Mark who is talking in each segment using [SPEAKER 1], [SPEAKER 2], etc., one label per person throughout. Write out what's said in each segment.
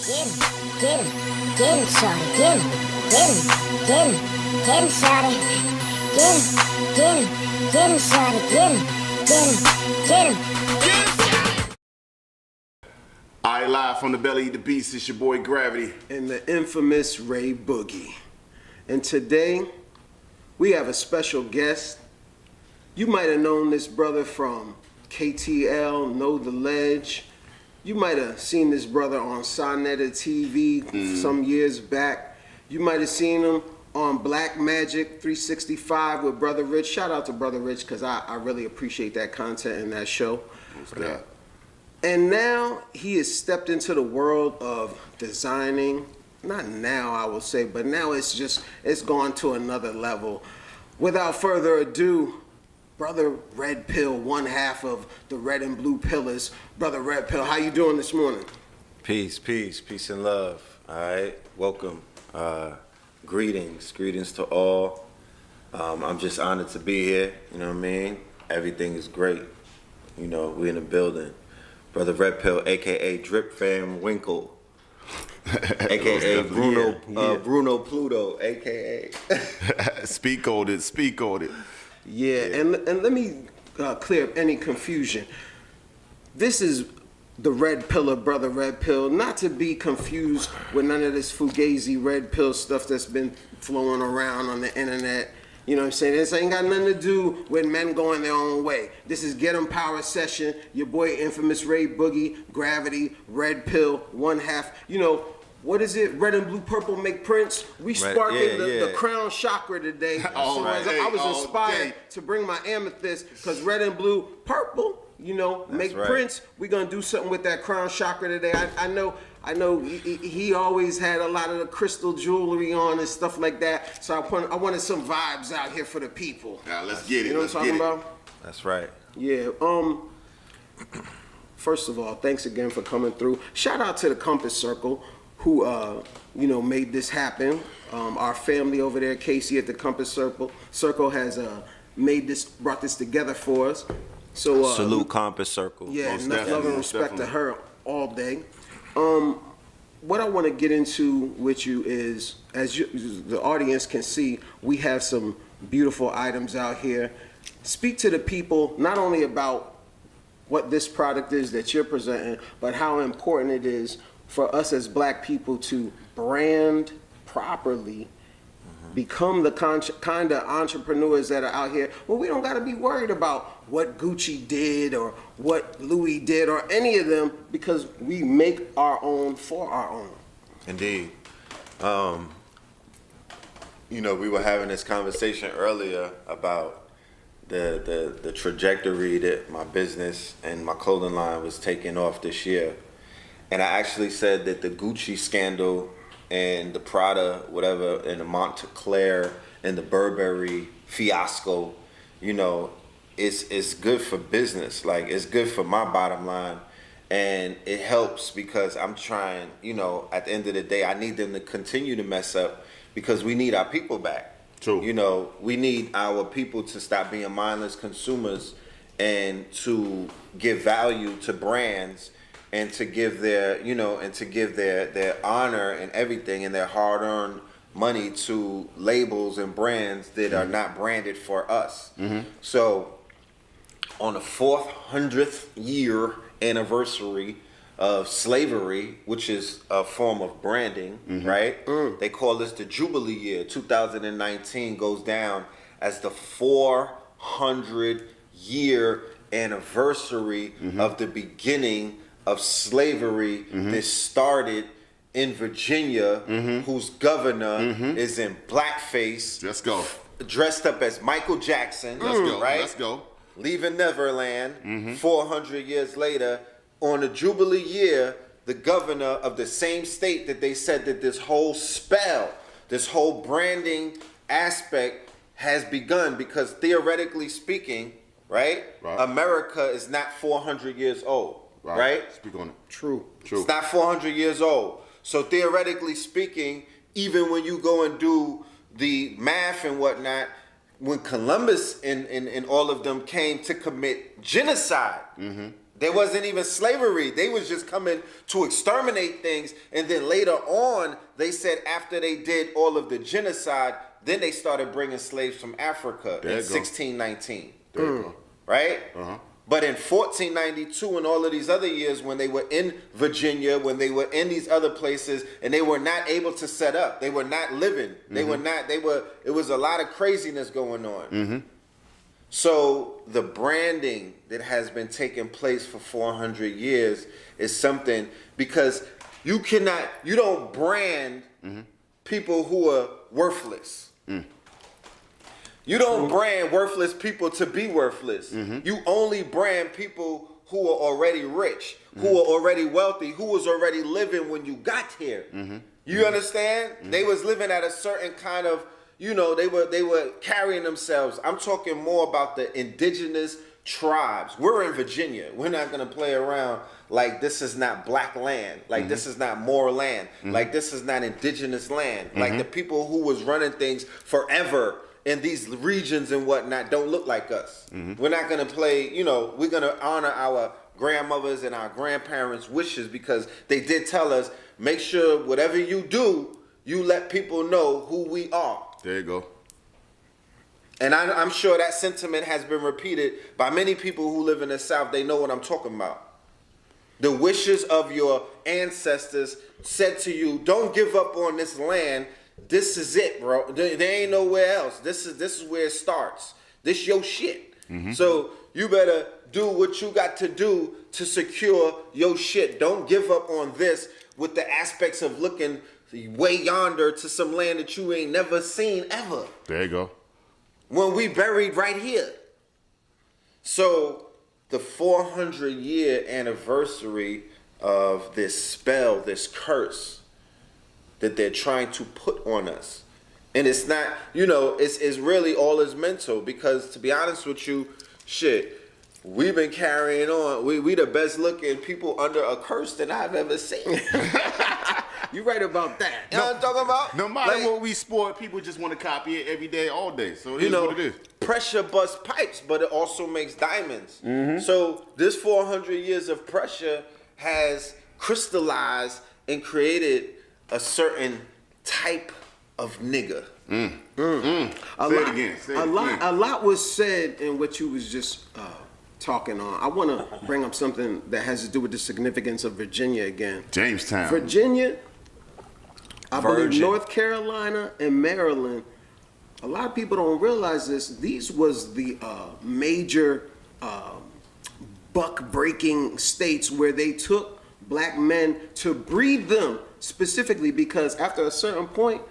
[SPEAKER 1] Get him, shawty, get him, shawty. Get him, shawty, get him.
[SPEAKER 2] Alright, live from the belly of the beast, it's your boy Gravity.
[SPEAKER 3] And the infamous Ray Boogie. And today, we have a special guest. You might have known this brother from KTL, Know the Ledge. You might have seen this brother on Sonetta TV some years back. You might have seen him on Black Magic 365 with Brother Rich. Shout out to Brother Rich, because I really appreciate that content in that show. And now he has stepped into the world of designing. Not now, I will say, but now it's gone to another level. Without further ado, Brother Red Pill, one half of the Red and Blue Pillars. Brother Red Pill, how you doing this morning?
[SPEAKER 4] Peace and love. All right, welcome. Greetings to all. I'm just honored to be here. You know what I mean? Everything is great. You know, we in the building. Brother Red Pill, aka Drip Fam Winkle, aka Bruno Pluto, aka.
[SPEAKER 2] Speak on it.
[SPEAKER 3] Yeah, and let me clear up any confusion. This is the Red Pillar, Brother Red Pill, not to be confused with none of this Fugazi Red Pill stuff that's been flowing around on the internet. You know what I'm saying? This ain't got nothing to do with men going their own way. This is Get 'em Power Session. Your boy Infamous Ray Boogie, Gravity, Red Pill, one half. You know, what is it? Red and blue, purple make prints. We sparking the crown chakra today. I was inspired to bring my amethyst, because red and blue, purple, you know, make prints. We're going to do something with that crown chakra today. I know he always had a lot of the crystal jewelry on and stuff like that. So I wanted some vibes out here for the people.
[SPEAKER 2] Now let's get it.
[SPEAKER 3] You know what I'm talking about?
[SPEAKER 4] That's right.
[SPEAKER 3] Yeah. First of all, thanks again for coming through. Shout out to the Compass Circle, who you know, made this happen. Our family over there, Casey at the Compass Circle has brought this together for us. So
[SPEAKER 4] salute Compass Circle.
[SPEAKER 3] Yeah, enough love and respect to her all day. What I want to get into with you is, the audience can see, we have some beautiful items out here. Speak to the people not only about what this product is that you're presenting, but how important it is for us as black people to brand properly, become the kind of entrepreneurs that are out here. Well, we don't got to be worried about what Gucci did or what Louis did or any of them, because we make our own for our own.
[SPEAKER 4] Indeed. You know, we were having this conversation earlier about the trajectory that my business and my clothing line was taking off this year. And I actually said that the Gucci scandal and the Prada, whatever, and the Montclair and the Burberry fiasco, you know, it's good for business. Like, it's good for my bottom line. And it helps because I'm trying, you know, at the end of the day, I need them to continue to mess up, because we need our people back.
[SPEAKER 2] True.
[SPEAKER 4] You know, we need our people to stop being mindless consumers and to give value to brands, and to give their, you know, and to give their honor and everything and their hard-earned money to labels and brands that are not branded for us. So on the 400th year anniversary of slavery, which is a form of branding, right? They call this the Jubilee year. 2019 goes down as the 400-year anniversary of the beginning of slavery that started in Virginia, whose governor is in blackface.
[SPEAKER 2] Let's go.
[SPEAKER 4] Dressed up as Michael Jackson.
[SPEAKER 2] Let's go.
[SPEAKER 4] Right?
[SPEAKER 2] Let's go.
[SPEAKER 4] Leaving Neverland. 400 years later, on the Jubilee year, the governor of the same state that they said that this whole spell, this whole branding aspect has begun, because theoretically speaking, right? America is not 400 years old. Right?
[SPEAKER 2] Speak on it.
[SPEAKER 3] True.
[SPEAKER 4] It's not 400 years old. So theoretically speaking, even when you go and do the math and whatnot, when Columbus and all of them came to commit genocide, There wasn't even slavery. They was just coming to exterminate things. And then later on, they said after they did all of the genocide, then they started bringing slaves from Africa in 1619.
[SPEAKER 2] There you go.
[SPEAKER 4] Right?
[SPEAKER 2] Uh-huh.
[SPEAKER 4] But in 1492 and all of these other years when they were in Virginia, when they were in these other places, and they were not able to set up, they were not living. They were not, it was a lot of craziness going on. So the branding that has been taking place for 400 years is something, because you don't brand people who are worthless. You don't brand worthless people to be worthless. You only brand people who are already rich, who are already wealthy, who was already living when you got here. You understand? They was living at a certain kind of, you know, they were carrying themselves. I'm talking more about the indigenous tribes. We're in Virginia. We're not gonna play around like this is not black land, like this is not Moor land, like this is not indigenous land. Like the people who was running things forever in these regions and whatnot don't look like us. We're not gonna play, you know, we're gonna honor our grandmothers and our grandparents' wishes, because they did tell us, make sure whatever you do, you let people know who we are.
[SPEAKER 2] There you go.
[SPEAKER 4] And I'm sure that sentiment has been repeated by many people who live in the South. They know what I'm talking about. The wishes of your ancestors said to you, don't give up on this land. This is it, bro. There ain't nowhere else. This is where it starts. This your shit. So you better do what you got to do to secure your shit. Don't give up on this with the aspects of looking way yonder to some land that you ain't never seen ever.
[SPEAKER 2] There you go.
[SPEAKER 4] When we buried right here. So the 400-year anniversary of this spell, this curse that they're trying to put on us. And it's not, you know, it's really all is mental, because to be honest with you, shit, we've been carrying on. We the best looking people under a curse that I've ever seen.
[SPEAKER 3] You're right about that.
[SPEAKER 4] You know what I'm talking about?
[SPEAKER 2] No matter
[SPEAKER 4] Like,
[SPEAKER 2] what we sport, people just want to copy it every day, all day. So it
[SPEAKER 4] you
[SPEAKER 2] is
[SPEAKER 4] know,
[SPEAKER 2] what it is.
[SPEAKER 4] pressure busts pipes, but it also makes diamonds. So this 400 years of pressure has crystallized and created a certain type of nigga.
[SPEAKER 2] Say it again. Say it again.
[SPEAKER 3] A lot was said in what you was just talking on. I want to bring up something that has to do with the significance of Virginia again.
[SPEAKER 2] Jamestown.
[SPEAKER 3] Virginia, I believe
[SPEAKER 4] Virgin.
[SPEAKER 3] North Carolina and Maryland, a lot of people don't realize this. These was the major buck-breaking states where they took black men to breed them, specifically because after a certain point,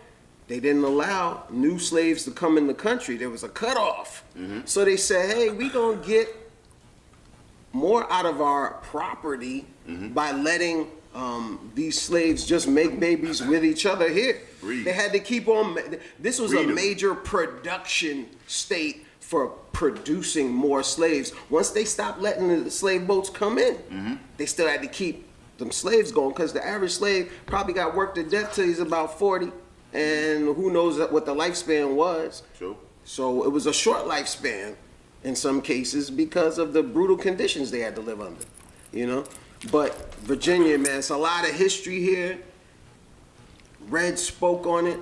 [SPEAKER 3] they didn't allow new slaves to come in the country. There was a cutoff. So they said, hey, we gonna get more out of our property by letting these slaves just make babies with each other here.
[SPEAKER 2] Breed.
[SPEAKER 3] They had to keep on. This was
[SPEAKER 2] Breed
[SPEAKER 3] a
[SPEAKER 2] 'em.
[SPEAKER 3] major production state for producing more slaves. Once they stopped letting the slave boats come in, they still had to keep them slaves going, because the average slave probably got worked to death till he's about 40, and who knows what the lifespan was.
[SPEAKER 2] True.
[SPEAKER 3] So it was a short lifespan in some cases because of the brutal conditions they had to live under, you know? But Virginia, man, it's a lot of history here. Red spoke on it.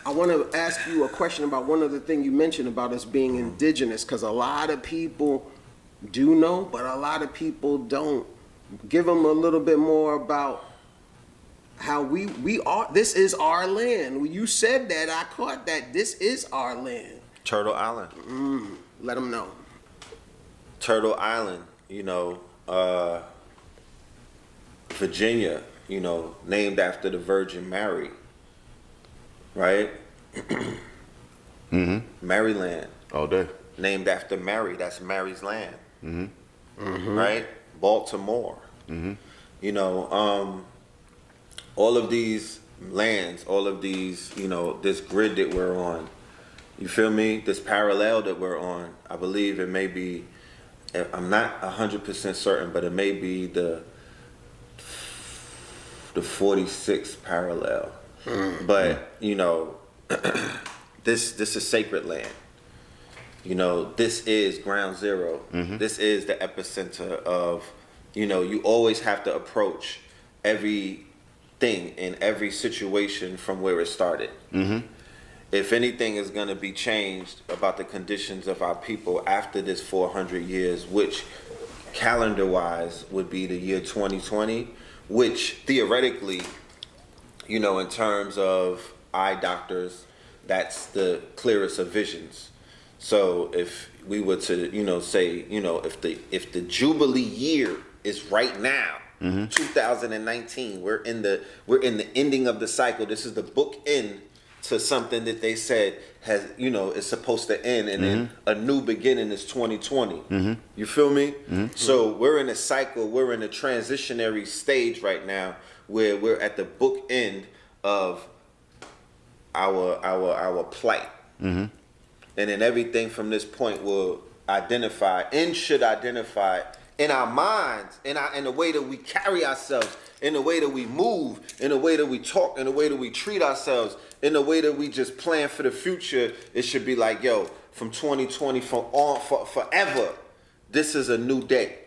[SPEAKER 3] I want to ask you a question about one other thing you mentioned about us being indigenous, because a lot of people do know, but a lot of people don't. Give them a little bit more about how we are. This is our land. When you said that, I caught that. This is our land.
[SPEAKER 4] Turtle Island.
[SPEAKER 3] Let them know.
[SPEAKER 4] Turtle Island, you know, Virginia, you know, named after the Virgin Mary, right? Maryland,
[SPEAKER 2] All day.
[SPEAKER 4] named after Mary. That's Mary's land, right? Baltimore, you know, all of these lands, all of these, you know, this grid that we're on, you feel me? This parallel that we're on, I believe it may be, I'm not 100% certain, but it may be the 46th parallel. But, you know, this is sacred land. You know, this is ground zero. This is the epicenter of you always have to approach everything in every situation from where it started. If anything is going to be changed about the conditions of our people after this 400 years, which calendar-wise would be the year 2020, which theoretically, in terms of eye doctors, that's the clearest of visions. So if we were to, say, if the Jubilee year is right now, 2019, we're in the ending of the cycle. This is the bookend to something that they said has, is supposed to end, and then a new beginning is 2020. You feel me? So we're in a cycle. We're in a transitionary stage right now where we're at the bookend of our plight. And then everything from this point will should identify in our minds, in the way that we carry ourselves, in the way that we move, in the way that we talk, in the way that we treat ourselves, in the way that we just plan for the future. It should be like, yo, from 2020 forever, this is a new day.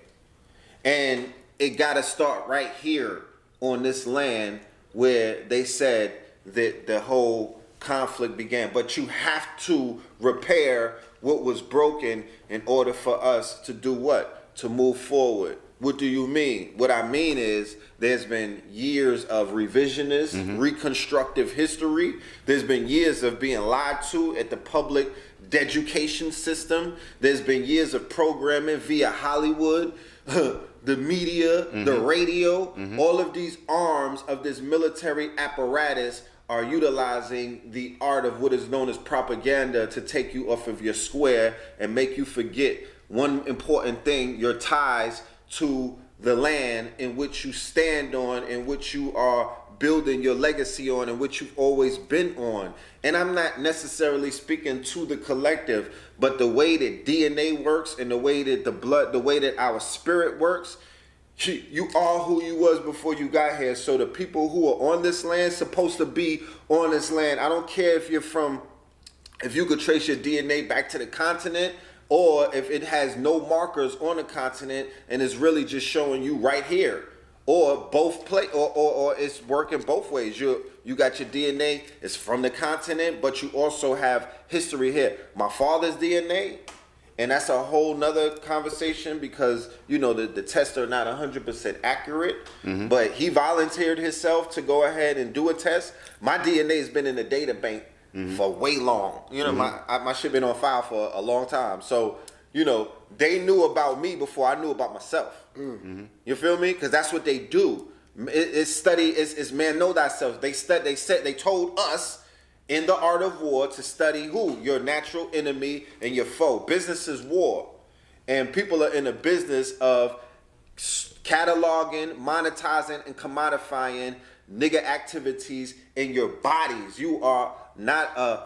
[SPEAKER 4] And it got to start right here on this land where they said that the whole conflict began. But you have to repair what was broken in order for us to do what? To move forward. What do you mean? What I mean is there's been years of revisionist, reconstructive history. There's been years of being lied to at the public education system. There's been years of programming via Hollywood, the media, the radio. All of these arms of this military apparatus are utilizing the art of what is known as propaganda to take you off of your square and make you forget one important thing: your ties to the land in which you stand on, in which you are building your legacy on, in which you've always been on. And I'm not necessarily speaking to the collective, but the way that DNA works and the way that the way that our spirit works, you are who you was before you got here. So the people who are on this land supposed to be on this land. I don't care if you could trace your DNA back to the continent, or if it has no markers on the continent and is really just showing you right here, or or it's working both ways. You got your DNA, it's from the continent, but you also have history here. My father's DNA, and that's a whole nother conversation because the tests are not 100% accurate, but he volunteered himself to go ahead and do a test. My DNA has been in the data bank for way long. My shit been on file for a long time. So, they knew about me before I knew about myself. You feel me? Because that's what they do. It's man know thyself. They told us in the art of war to study who? Your natural enemy and your foe. Business is war. And people are in the business of cataloging, monetizing, and commodifying nigga activities in your bodies. You are not a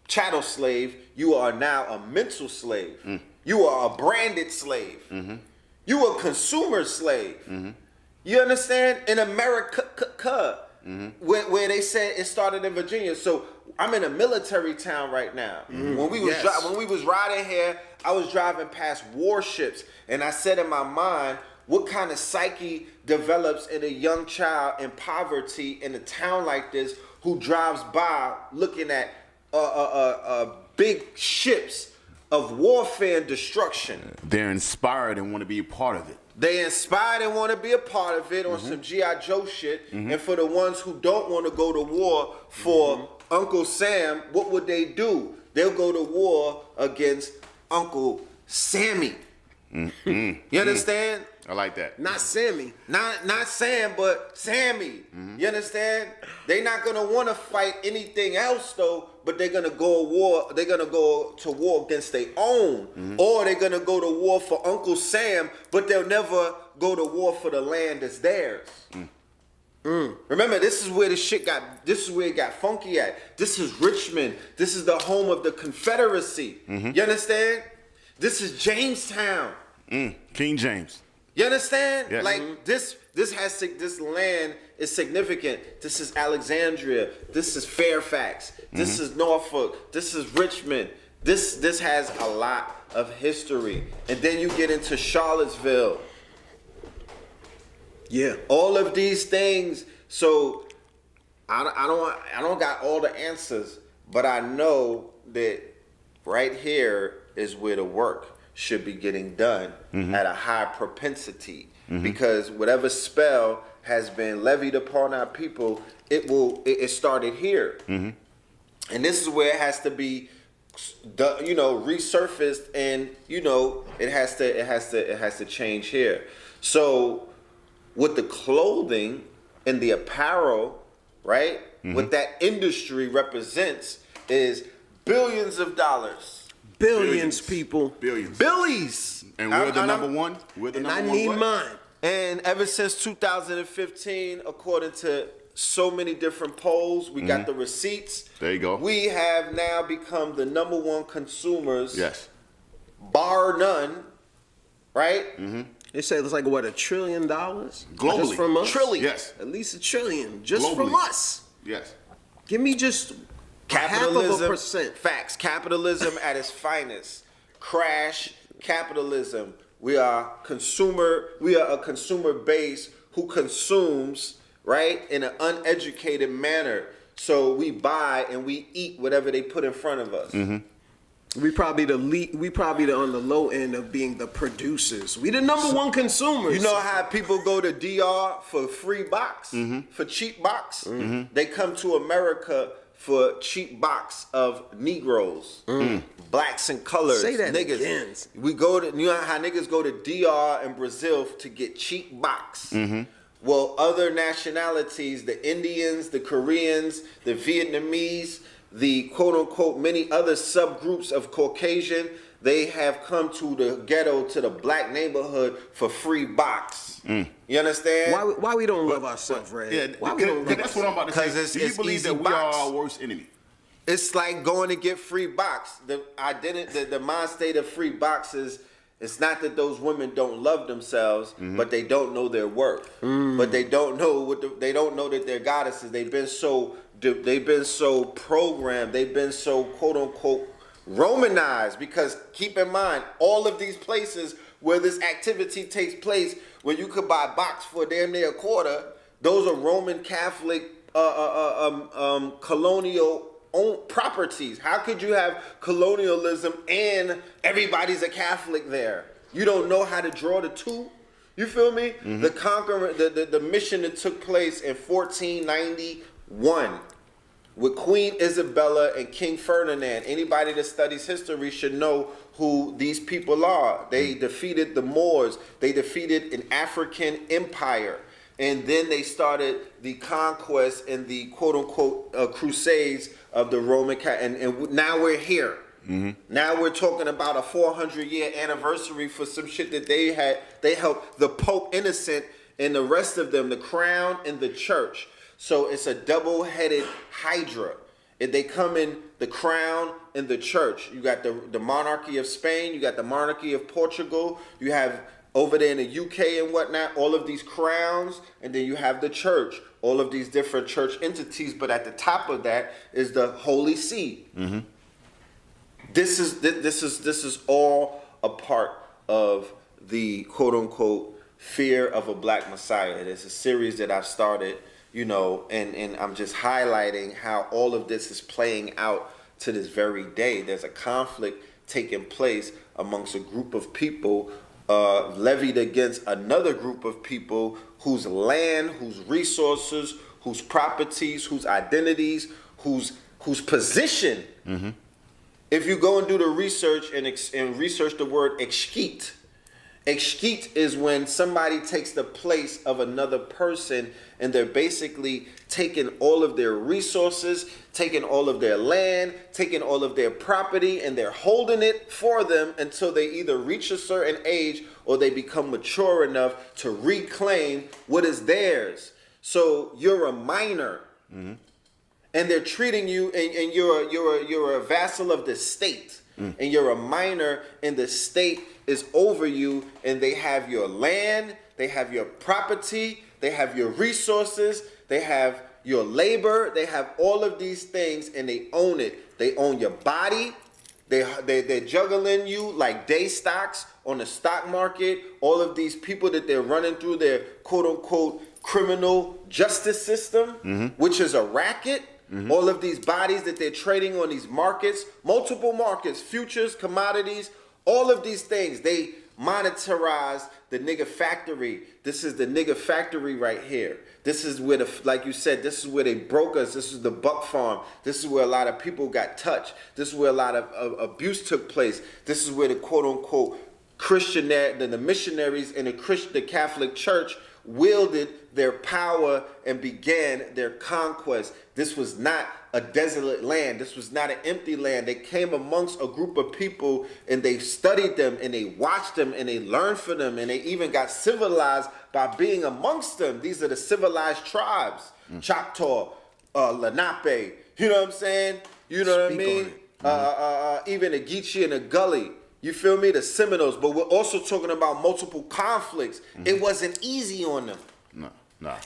[SPEAKER 4] chattel slave. You are now a mental slave. You are a branded slave. You a consumer slave. You understand? In America, where they said it started in Virginia. So I'm in a military town right now. When we was riding here, I was driving past warships, and I said in my mind, what kind of psyche develops in a young child in poverty in a town like this who drives by looking at big ships of warfare and destruction?
[SPEAKER 2] They're inspired and want to be a part of it.
[SPEAKER 4] They inspired and want to be a part of it on some G.I. Joe shit. And for the ones who don't want to go to war for Uncle Sam, what would they do? They'll go to war against Uncle Sammy. You understand?
[SPEAKER 2] I like that.
[SPEAKER 3] Not Sammy.
[SPEAKER 4] Not Sam, but Sammy. You understand? They're not gonna want to fight anything else though, but they're gonna go to war. They're gonna go to war against their own, or they're gonna go to war for Uncle Sam, but they'll never go to war for the land that's theirs. Remember, this is where it got funky at. This is Richmond. This is the home of the Confederacy. You understand? This is Jamestown.
[SPEAKER 2] King James.
[SPEAKER 4] You understand?
[SPEAKER 2] Yes.
[SPEAKER 4] Like this land is significant. This is Alexandria. This is Fairfax. This is Norfolk. This is Richmond. This has a lot of history. And then you get into Charlottesville.
[SPEAKER 3] Yeah.
[SPEAKER 4] All of these things. So I don't got all the answers, but I know that right here is where the work should be getting done at a high propensity, because whatever spell has been levied upon our people, it started here, and this is where it has to be, resurfaced, and it has to change here. So with the clothing and the apparel, right? What that industry represents is billions of dollars.
[SPEAKER 3] Billions, people.
[SPEAKER 2] Billions.
[SPEAKER 4] Billies.
[SPEAKER 2] And we're the number one. We're the
[SPEAKER 3] And
[SPEAKER 2] number
[SPEAKER 3] I
[SPEAKER 2] one.
[SPEAKER 3] need
[SPEAKER 2] what?
[SPEAKER 3] mine.
[SPEAKER 4] And ever since 2015, according to so many different polls, we got the receipts.
[SPEAKER 2] There you go.
[SPEAKER 4] We have now become the number one consumers,
[SPEAKER 2] Yes.
[SPEAKER 4] bar none, right?
[SPEAKER 3] They say it's like, what, $1 trillion?
[SPEAKER 2] Globally.
[SPEAKER 3] Just from us?
[SPEAKER 4] Trillion.
[SPEAKER 2] Yes.
[SPEAKER 3] At least $1 trillion. Just from
[SPEAKER 2] Globally.
[SPEAKER 3] us.
[SPEAKER 2] Yes.
[SPEAKER 3] Give me just
[SPEAKER 4] Capitalism,
[SPEAKER 3] 0.5%.
[SPEAKER 4] facts. Capitalism at its finest. Crash capitalism. We are a consumer base who consumes, right, in an uneducated manner. So we buy and we eat whatever they put in front of us.
[SPEAKER 3] We probably on the low end of being the producers. We the number one consumers.
[SPEAKER 4] You know how people go to DR for free box, for cheap box? They come to America for cheap box of Negroes, blacks and colors.
[SPEAKER 3] Say that
[SPEAKER 4] niggas.
[SPEAKER 3] again.
[SPEAKER 4] We go to, you know how niggas go to DR and Brazil to get cheap box. Well, other nationalities, the Indians, the Koreans, the Vietnamese, the quote unquote many other subgroups of Caucasian, they have come to the ghetto, to the black neighborhood for free box. You understand?
[SPEAKER 3] Why we don't love ourselves, Red?
[SPEAKER 2] Yeah,
[SPEAKER 3] Why we don't love
[SPEAKER 2] that's what I'm about to say.
[SPEAKER 4] 'Cause
[SPEAKER 2] Do you
[SPEAKER 4] it's
[SPEAKER 2] believe
[SPEAKER 4] easy
[SPEAKER 2] that we
[SPEAKER 4] box.
[SPEAKER 2] are our worst enemy?
[SPEAKER 4] It's like going to get free box. The mind state of free box is, it's not that those women don't love themselves, but they don't know their worth. But they don't know they don't know that they're goddesses. They've been so programmed. They've been so quote unquote Romanized, because keep in mind, all of these places where this activity takes place, where you could buy box for damn near a quarter, those are Roman Catholic colonial owned properties. How could you have colonialism and everybody's a Catholic there? You don't know how to draw the two. You feel me? The conqueror, the mission that took place in 1491 with Queen Isabella and King Ferdinand. Anybody that studies history should know who these people are. They defeated the Moors. They defeated an African empire. And then they started the conquest and the quote-unquote crusades of the Roman Catholic. And now we're here. Now we're talking about a 400-year anniversary for some shit that they helped the Pope Innocent and the rest of them, the crown and the church. So it's a double-headed hydra. If they come in the crown and the church, you got the monarchy of Spain, you got the monarchy of Portugal, you have over there in the UK and whatnot, all of these crowns, and then you have the church, all of these different church entities, but at the top of that is the Holy See. This is all a part of the quote-unquote fear of a black messiah. It's a series that I've started, and I'm just highlighting how all of this is playing out to this very day. There's a conflict taking place amongst a group of people levied against another group of people whose land, whose resources, whose properties, whose identities, whose position. If you go and do the research and research the word exquite is when somebody takes the place of another person, and they're basically taking all of their resources, taking all of their land, taking all of their property, and they're holding it for them until they either reach a certain age or they become mature enough to reclaim what is theirs. So you're a minor. And they're treating you, and you're a vassal of the state, and you're a minor, and the state is over you, and they have your land, they have your property, they have your resources, they have your labor, they have all of these things, and they own it. They own your body, They're juggling you like day stocks on the stock market. All of these people that they're running through their quote unquote criminal justice system, which is a racket. All of these bodies that they're trading on these markets, multiple markets, futures, commodities, all of these things, they monetize the nigga factory. This is the nigga factory right here. This is where like you said, this is where they broke us. This is the buck farm. This is where a lot of people got touched. This is where a lot of abuse took place. This is where the quote unquote the missionaries in the Catholic Church wielded their power and began their conquest. This was not a desolate land. This was not an empty land. They came amongst a group of people and they studied them and they watched them and they learned from them and they even got civilized by being amongst them. These are the civilized tribes. Choctaw, Lenape, you know what I'm saying? You know what I mean? Even the Geechee and the Gully. You feel me? The Seminoles. But we're also talking about multiple conflicts. It wasn't easy on them.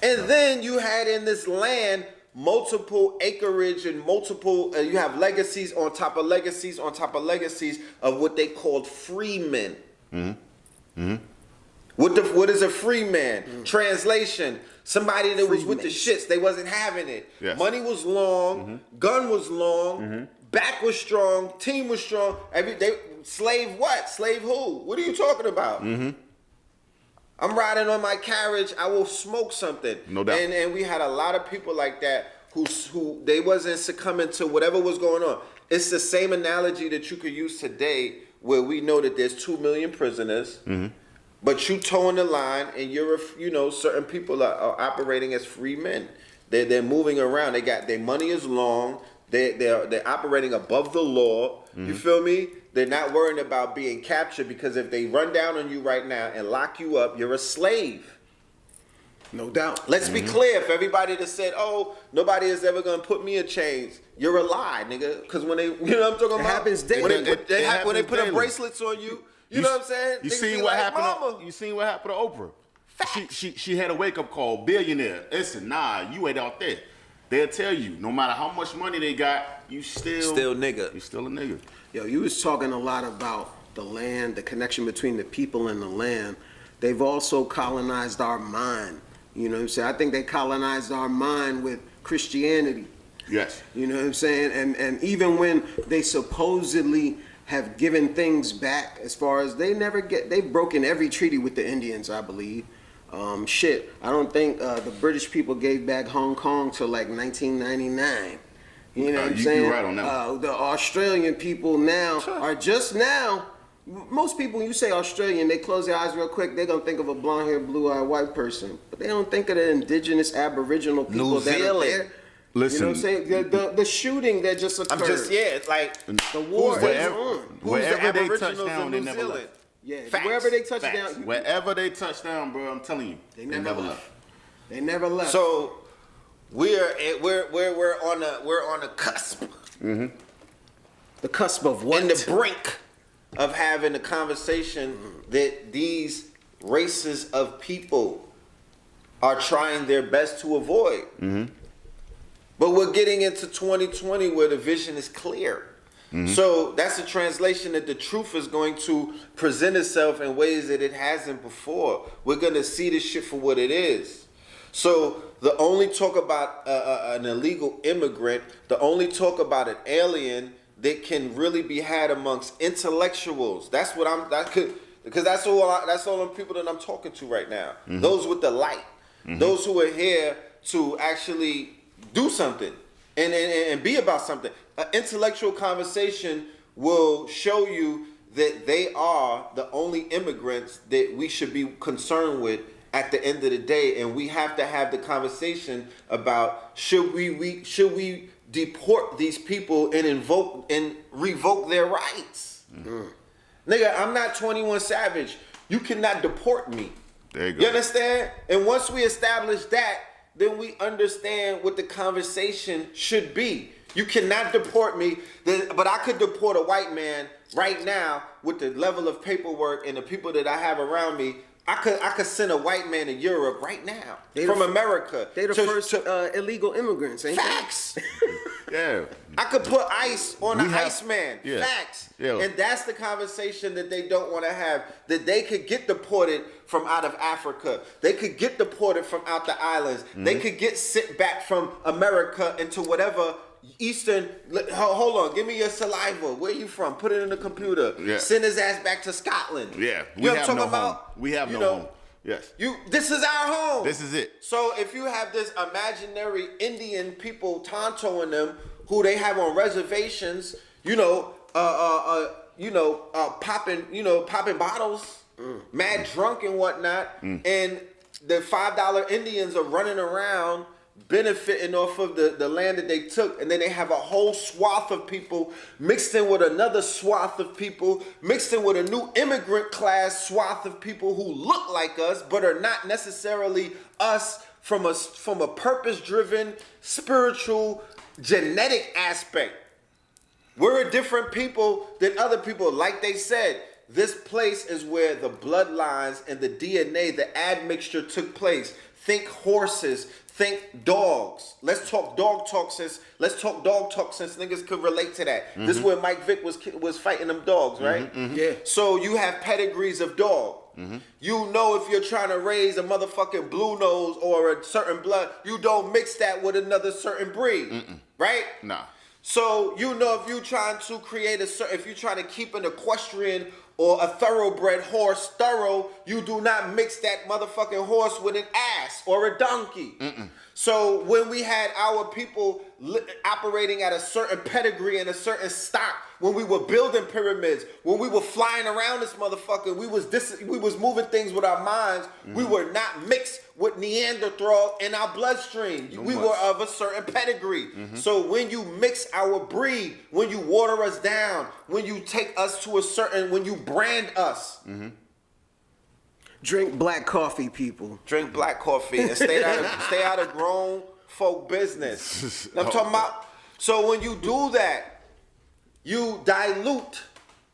[SPEAKER 4] And then you had in this land multiple acreage and multiple, you have legacies on top of legacies on top of legacies of what they called freemen. What is a free man? Translation, somebody that was with the shits, they wasn't having it.
[SPEAKER 2] Yes.
[SPEAKER 4] Money was long, gun was long, back was strong, team was strong. Slave what? Slave who? What are you talking about? I'm riding on my carriage, I will smoke something.
[SPEAKER 2] No doubt.
[SPEAKER 4] And we had a lot of people like that who they wasn't succumbing to whatever was going on. It's the same analogy that you could use today where we know that there's 2 million prisoners, but you towing the line and certain people are operating as free men. They're moving around. Their money is long. They're operating above the law. You feel me? They're not worrying about being captured because if they run down on you right now and lock you up, you're a slave.
[SPEAKER 3] No doubt.
[SPEAKER 4] Let's be clear. If everybody that said, "Oh, nobody is ever gonna put me in chains," you're a lie, nigga. Because when they, you know what I'm talking about?
[SPEAKER 3] Happens daily.
[SPEAKER 4] When they put
[SPEAKER 2] daily.
[SPEAKER 4] bracelets on you, you know what I'm saying?
[SPEAKER 2] You
[SPEAKER 4] Niggas
[SPEAKER 2] seen
[SPEAKER 4] be
[SPEAKER 2] what
[SPEAKER 4] like,
[SPEAKER 2] happened?
[SPEAKER 4] Mama.
[SPEAKER 2] You seen what happened to Oprah? She had a wake up call. Billionaire. Listen, nah, you ain't out there. They'll tell you, no matter how much money they got, you still
[SPEAKER 4] nigga.
[SPEAKER 2] You still a nigga.
[SPEAKER 3] Yo, you was talking a lot about the land, the connection between the people and the land. They've also colonized our mind. You know what I'm saying? I think they colonized our mind with Christianity.
[SPEAKER 2] Yes.
[SPEAKER 3] You know what I'm saying? And even when they supposedly have given things back, as far as they've broken every treaty with the Indians, I believe. I don't think the British people gave back Hong Kong till like 1999. You know what I'm saying?
[SPEAKER 2] You're right on that.
[SPEAKER 3] The Australian people now are just now. Most people, you say Australian, they close their eyes real quick. They're gonna think of a blonde-haired, blue-eyed white person, but they don't think of the indigenous Aboriginal people
[SPEAKER 4] New
[SPEAKER 3] that
[SPEAKER 4] Zealand.
[SPEAKER 3] are there.
[SPEAKER 2] Listen,
[SPEAKER 3] You know what I'm saying? The shooting that just occurred.
[SPEAKER 4] It's like
[SPEAKER 3] the war is
[SPEAKER 2] wherever-
[SPEAKER 3] on.
[SPEAKER 2] Wherever they touch
[SPEAKER 4] Aboriginals
[SPEAKER 2] down,
[SPEAKER 4] in
[SPEAKER 2] they
[SPEAKER 4] New
[SPEAKER 2] never
[SPEAKER 4] Zealand?
[SPEAKER 2] left.
[SPEAKER 3] Yeah,
[SPEAKER 4] Facts.
[SPEAKER 3] wherever they touch
[SPEAKER 2] Facts.
[SPEAKER 3] down,
[SPEAKER 2] Wherever they touch down, bro, I'm telling you,
[SPEAKER 3] they never left. They never left.
[SPEAKER 4] So we're on the cusp,
[SPEAKER 3] the cusp of what?
[SPEAKER 4] in the brink of having a conversation that these races of people are trying their best to avoid. But we're getting into 2020 where the vision is clear. So that's a translation that the truth is going to present itself in ways that it hasn't before. We're going to see this shit for what it is. So the only talk about an illegal immigrant, the only talk about an alien that can really be had amongst intellectuals. That's what because that's all the people that I'm talking to right now. Those with the light, those who are here to actually do something and be about something. An intellectual conversation will show you that they are the only immigrants that we should be concerned with at the end of the day, and we have to have the conversation about should we deport these people and revoke their rights. Nigga, I'm not 21 Savage. You cannot deport me.
[SPEAKER 2] There you go.
[SPEAKER 4] You understand? And once we establish that, then we understand what the conversation should be. You cannot deport me, but I could deport a white man right now with the level of paperwork and the people that I have around me. I could send a white man to Europe right now from America.
[SPEAKER 3] They the first illegal immigrants, ain't
[SPEAKER 4] Facts.
[SPEAKER 2] Yeah.
[SPEAKER 4] I could put ice on
[SPEAKER 2] We
[SPEAKER 4] the
[SPEAKER 2] have-
[SPEAKER 4] Iceman.
[SPEAKER 2] yeah.
[SPEAKER 4] Facts.
[SPEAKER 2] Yeah.
[SPEAKER 4] And that's the conversation that they don't want to have. That they could get deported from out of Africa. They could get deported from out the islands. They could get sent back from America into whatever Eastern. Hold on. Give me your saliva. Where you from? Put it in the computer.
[SPEAKER 2] Yeah.
[SPEAKER 4] Send his ass back to Scotland.
[SPEAKER 2] Yeah.
[SPEAKER 4] You know what I'm talking
[SPEAKER 2] no
[SPEAKER 4] about?
[SPEAKER 2] home. We have
[SPEAKER 4] You
[SPEAKER 2] no
[SPEAKER 4] know,
[SPEAKER 2] home. Yes.
[SPEAKER 4] This is our home.
[SPEAKER 2] This is it.
[SPEAKER 4] So if you have this imaginary Indian people, Tonto and them, who they have on reservations, popping bottles, mad drunk and whatnot, and the $5 Indians are running around benefiting off of the land that they took, and then they have a whole swath of people mixed in with another swath of people, mixed in with a new immigrant class swath of people who look like us but are not necessarily us from a purpose-driven, spiritual, genetic aspect. We're a different people than other people. Like they said, this place is where the bloodlines and the DNA, the admixture took place. Think horses, think dogs. Let's talk dog talk since niggas could relate to that. This is where Mike Vick was fighting them dogs, right?
[SPEAKER 3] Yeah.
[SPEAKER 4] So you have pedigrees of dog. You know if you're trying to raise a motherfucking blue nose or a certain blood, you don't mix that with another certain breed, right?
[SPEAKER 2] Nah.
[SPEAKER 4] So you know if you're trying to create if you're trying to keep an equestrian or a thoroughbred horse thorough, you do not mix that motherfucking horse with an ass or a donkey. So when we had our people operating at a certain pedigree and a certain stock, when we were building pyramids, when we were flying around this motherfucker, we was moving things with our minds. We were not mixed with Neanderthal in our bloodstream. We were of a certain pedigree. So when you mix our breed, when you water us down, when you take us to when you brand us.
[SPEAKER 3] Drink black coffee, people.
[SPEAKER 4] Drink black coffee and stay out of grown folk business. I'm talking about. So when you do that, you dilute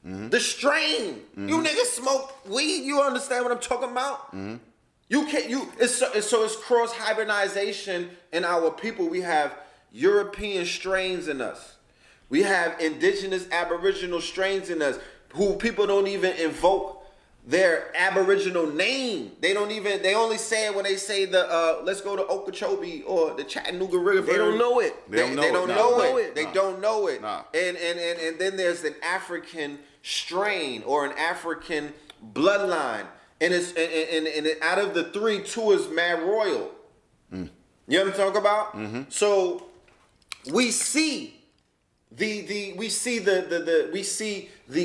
[SPEAKER 4] the strain. You niggas smoke weed. You understand what I'm talking about? You can't. It's cross hybridization in our people. We have European strains in us. We have indigenous Aboriginal strains in us who people don't even invoke their Aboriginal name. They only say it when they say let's go to Okeechobee or the Chattanooga River.
[SPEAKER 3] They don't know it.
[SPEAKER 4] They don't know it. They don't know it.
[SPEAKER 2] Nah.
[SPEAKER 4] And then there's an African strain or an African bloodline. And it's out of the three, two is mad royal. You know what I'm talking about? So we see the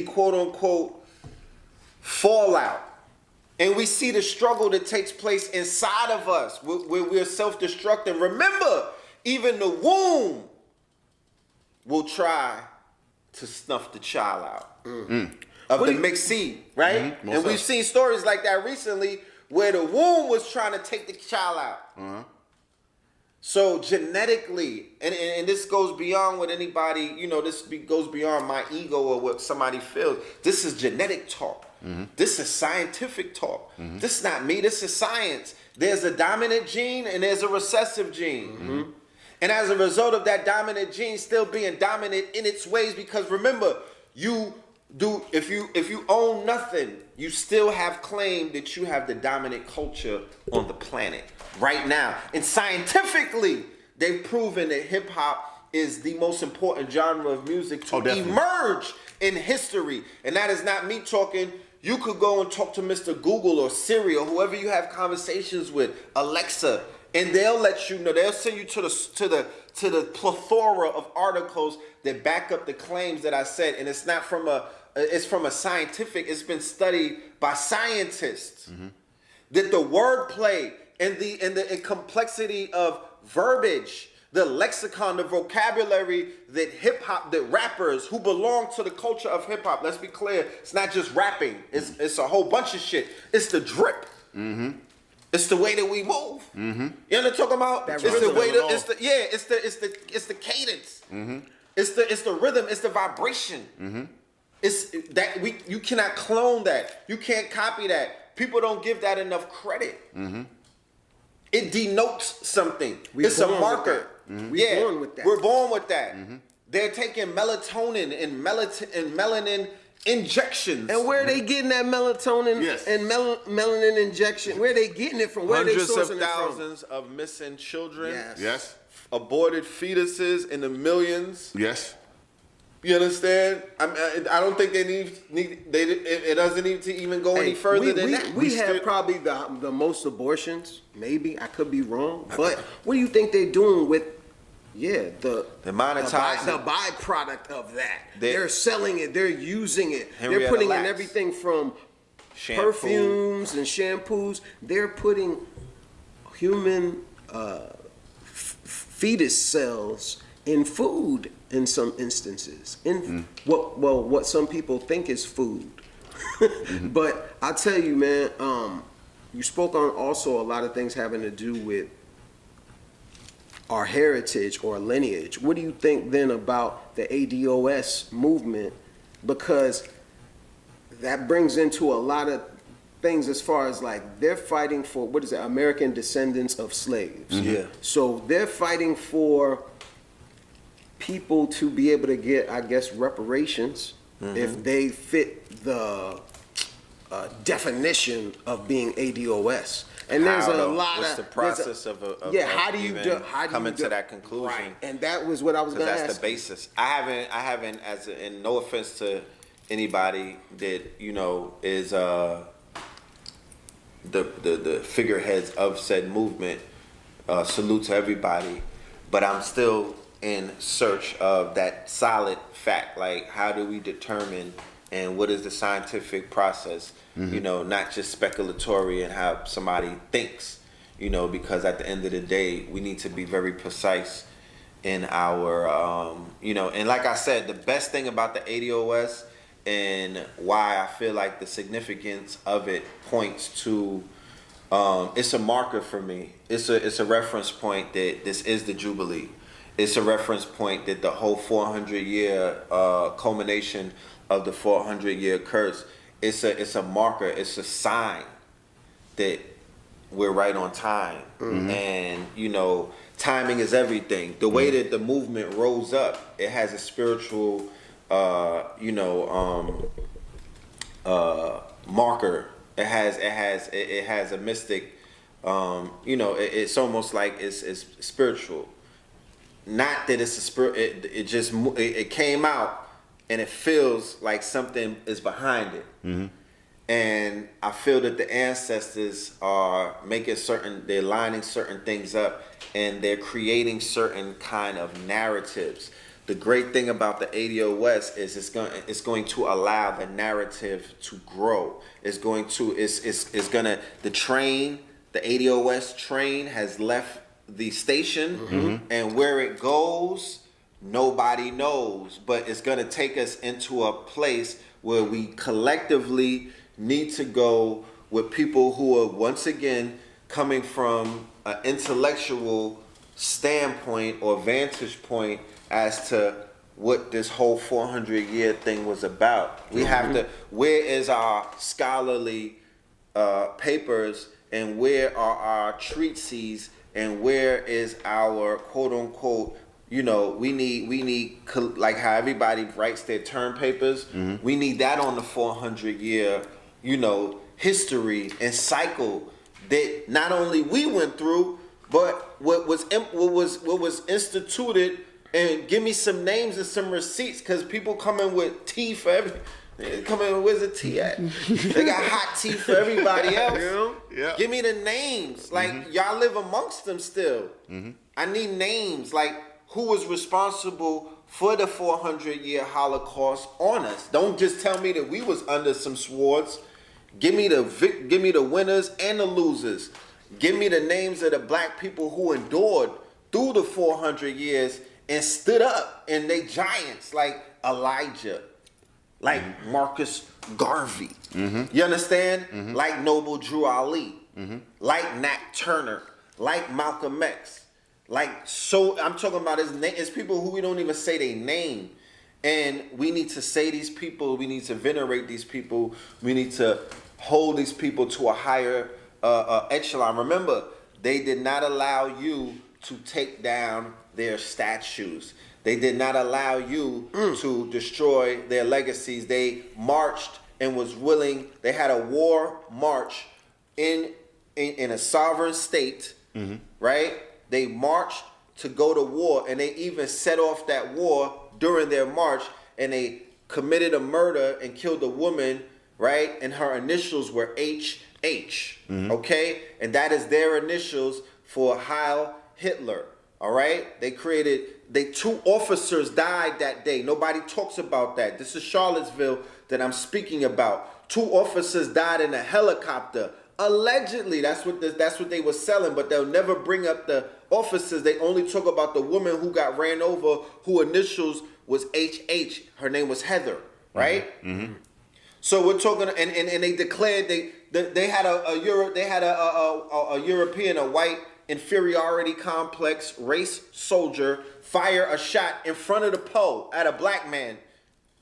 [SPEAKER 4] quote unquote fallout, and we see the struggle that takes place inside of us where we're self-destructing. Remember, even the womb will try to snuff the child out of the mixed seed, right? And we've seen stories like that recently where the womb was trying to take the child out. So genetically, and this goes beyond what anybody, goes beyond my ego or what somebody feels. This is genetic talk. This is scientific talk. This is not me, this is science. There's a dominant gene and there's a recessive gene. And as a result of that dominant gene still being dominant in its ways, because remember, if you own nothing, you still have claim that you have the dominant culture on the planet right now. And scientifically, they've proven that hip hop is the most important genre of music to emerge in history. And that is not me talking. You could go and talk to Mr. Google or Siri or whoever you have conversations with, Alexa, and they'll let you know. They'll send you to the plethora of articles that back up the claims that I said. And it's not from it's from a scientific. It's been studied by scientists that the wordplay and the complexity of verbiage, the lexicon, the vocabulary that hip hop, that rappers who belong to the culture of hip hop. Let's be clear, it's not just rapping. It's a whole bunch of shit. It's the drip. It's the way that we move. You know what I'm talking about? It's the way that it's the cadence. It's the rhythm. It's the vibration. It's that you cannot clone that. You can't copy that. People don't give that enough credit. It denotes something.
[SPEAKER 3] We
[SPEAKER 4] It's a
[SPEAKER 3] born with
[SPEAKER 4] marker.
[SPEAKER 3] that. We born with that.
[SPEAKER 4] We're born with that. They're taking melatonin and melanin injections.
[SPEAKER 3] And where are they getting that melatonin
[SPEAKER 2] Yes.
[SPEAKER 3] and melanin injection? Where are they getting it from? Where
[SPEAKER 4] Hundreds
[SPEAKER 3] are they
[SPEAKER 4] of
[SPEAKER 3] sourcing it from?
[SPEAKER 4] thousands of missing children.
[SPEAKER 3] Yes.
[SPEAKER 2] Yes.
[SPEAKER 4] Aborted fetuses in the millions.
[SPEAKER 2] Yes.
[SPEAKER 4] You understand? I don't think they it doesn't need to even go any
[SPEAKER 3] Hey,
[SPEAKER 4] further than that.
[SPEAKER 3] We have probably the most abortions. Maybe I could be wrong, but what do you think they're doing with? Yeah, the
[SPEAKER 4] monetizing.
[SPEAKER 3] the byproduct of that.
[SPEAKER 4] They-
[SPEAKER 3] They're selling it. They're using it.
[SPEAKER 4] Henrietta
[SPEAKER 3] They're putting in
[SPEAKER 4] Lacks.
[SPEAKER 3] everything from
[SPEAKER 4] Shampoo.
[SPEAKER 3] perfumes and shampoos. They're putting human fetus cells in food in some instances. In what some people think is food. But I tell you, man, you spoke on also a lot of things having to do with our heritage or lineage. What do you think then about the ADOS movement? Because that brings into a lot of things as far as like they're fighting for, what is it, American descendants of slaves.
[SPEAKER 4] Yeah.
[SPEAKER 3] So they're fighting for people to be able to get, I guess, reparations if they fit the definition of being ADOS. And there's
[SPEAKER 4] How,
[SPEAKER 3] a
[SPEAKER 4] though?
[SPEAKER 3] lot
[SPEAKER 4] What's
[SPEAKER 3] of
[SPEAKER 4] the process of
[SPEAKER 3] how do you
[SPEAKER 4] even
[SPEAKER 3] how do
[SPEAKER 4] coming
[SPEAKER 3] you
[SPEAKER 4] to
[SPEAKER 3] do,
[SPEAKER 4] that conclusion?
[SPEAKER 3] Right. And that was what I was
[SPEAKER 4] Because
[SPEAKER 3] going to
[SPEAKER 4] that's
[SPEAKER 3] ask.
[SPEAKER 4] the basis. I haven't, and no offense to anybody that is the figureheads of said movement. Salute to everybody, but I'm still in search of that solid fact. Like, how do we determine, and what is the scientific process? Not just speculatory and how somebody thinks. Because at the end of the day, we need to be very precise in our, and like I said, the best thing about the ADOS and why I feel like the significance of it points to, it's a marker for me. It's a reference point that this is the Jubilee. It's a reference point that the whole 400-year culmination of the 400-year curse. It's a marker. It's a sign that we're right on time. And timing is everything. The way that the movement rose up, it has a spiritual marker. It has a mystic. It's almost like it's spiritual. Not that it's a spirit. It came out, and it feels like something is behind it. And I feel that the ancestors are making certain, they're lining certain things up, and they're creating certain kind of narratives. The great thing about the ADOS is it's going to allow the narrative to grow. The ADOS train has left the station, and where it goes, nobody knows. But it's gonna take us into a place where we collectively need to go with people who are once again coming from an intellectual standpoint or vantage point as to what this whole 400-year thing was about. We have to, where is our scholarly papers, and where are our treatises, and where is our quote unquote, we need like how everybody writes their term papers. We need that on the 400-year history and cycle that not only we went through, but what was instituted. And give me some names and some receipts, because people come in with tea for everything. Come in, where's the tea at? They got hot tea for everybody else.
[SPEAKER 2] Yeah.
[SPEAKER 4] Give me the names. Like, y'all live amongst them still. I need names. Like, who was responsible for the 400-year Holocaust on us? Don't just tell me that we was under some swords. Give me the winners and the losers. Give me the names of the black people who endured through the 400 years and stood up, and they giants like Elijah, like Marcus Garvey. You understand? Like Noble Drew Ali, like Nat Turner, like Malcolm X. I'm talking about it's people who we don't even say their name. And we need to say these people, we need to venerate these people, we need to hold these people to a higher echelon. Remember, they did not allow you to take down their statues. They did not allow you to destroy their legacies. They marched and was willing. They had a war march in a sovereign state, right? They marched to go to war, and they even set off that war during their march, and they committed a murder and killed a woman, right? And her initials were HH, okay? And that is their initials for Heil Hitler, all right? Two officers died that day. Nobody talks about that. This is Charlottesville that I'm speaking about. 2 officers died in a helicopter. Allegedly, that's what they were selling, but they'll never bring up the officers. They only talk about the woman who got ran over, who initials was HH. Her name was Heather, right? So we're talking, and they declared they had a European, a white inferiority complex race soldier fire a shot in front of the pole at a black man.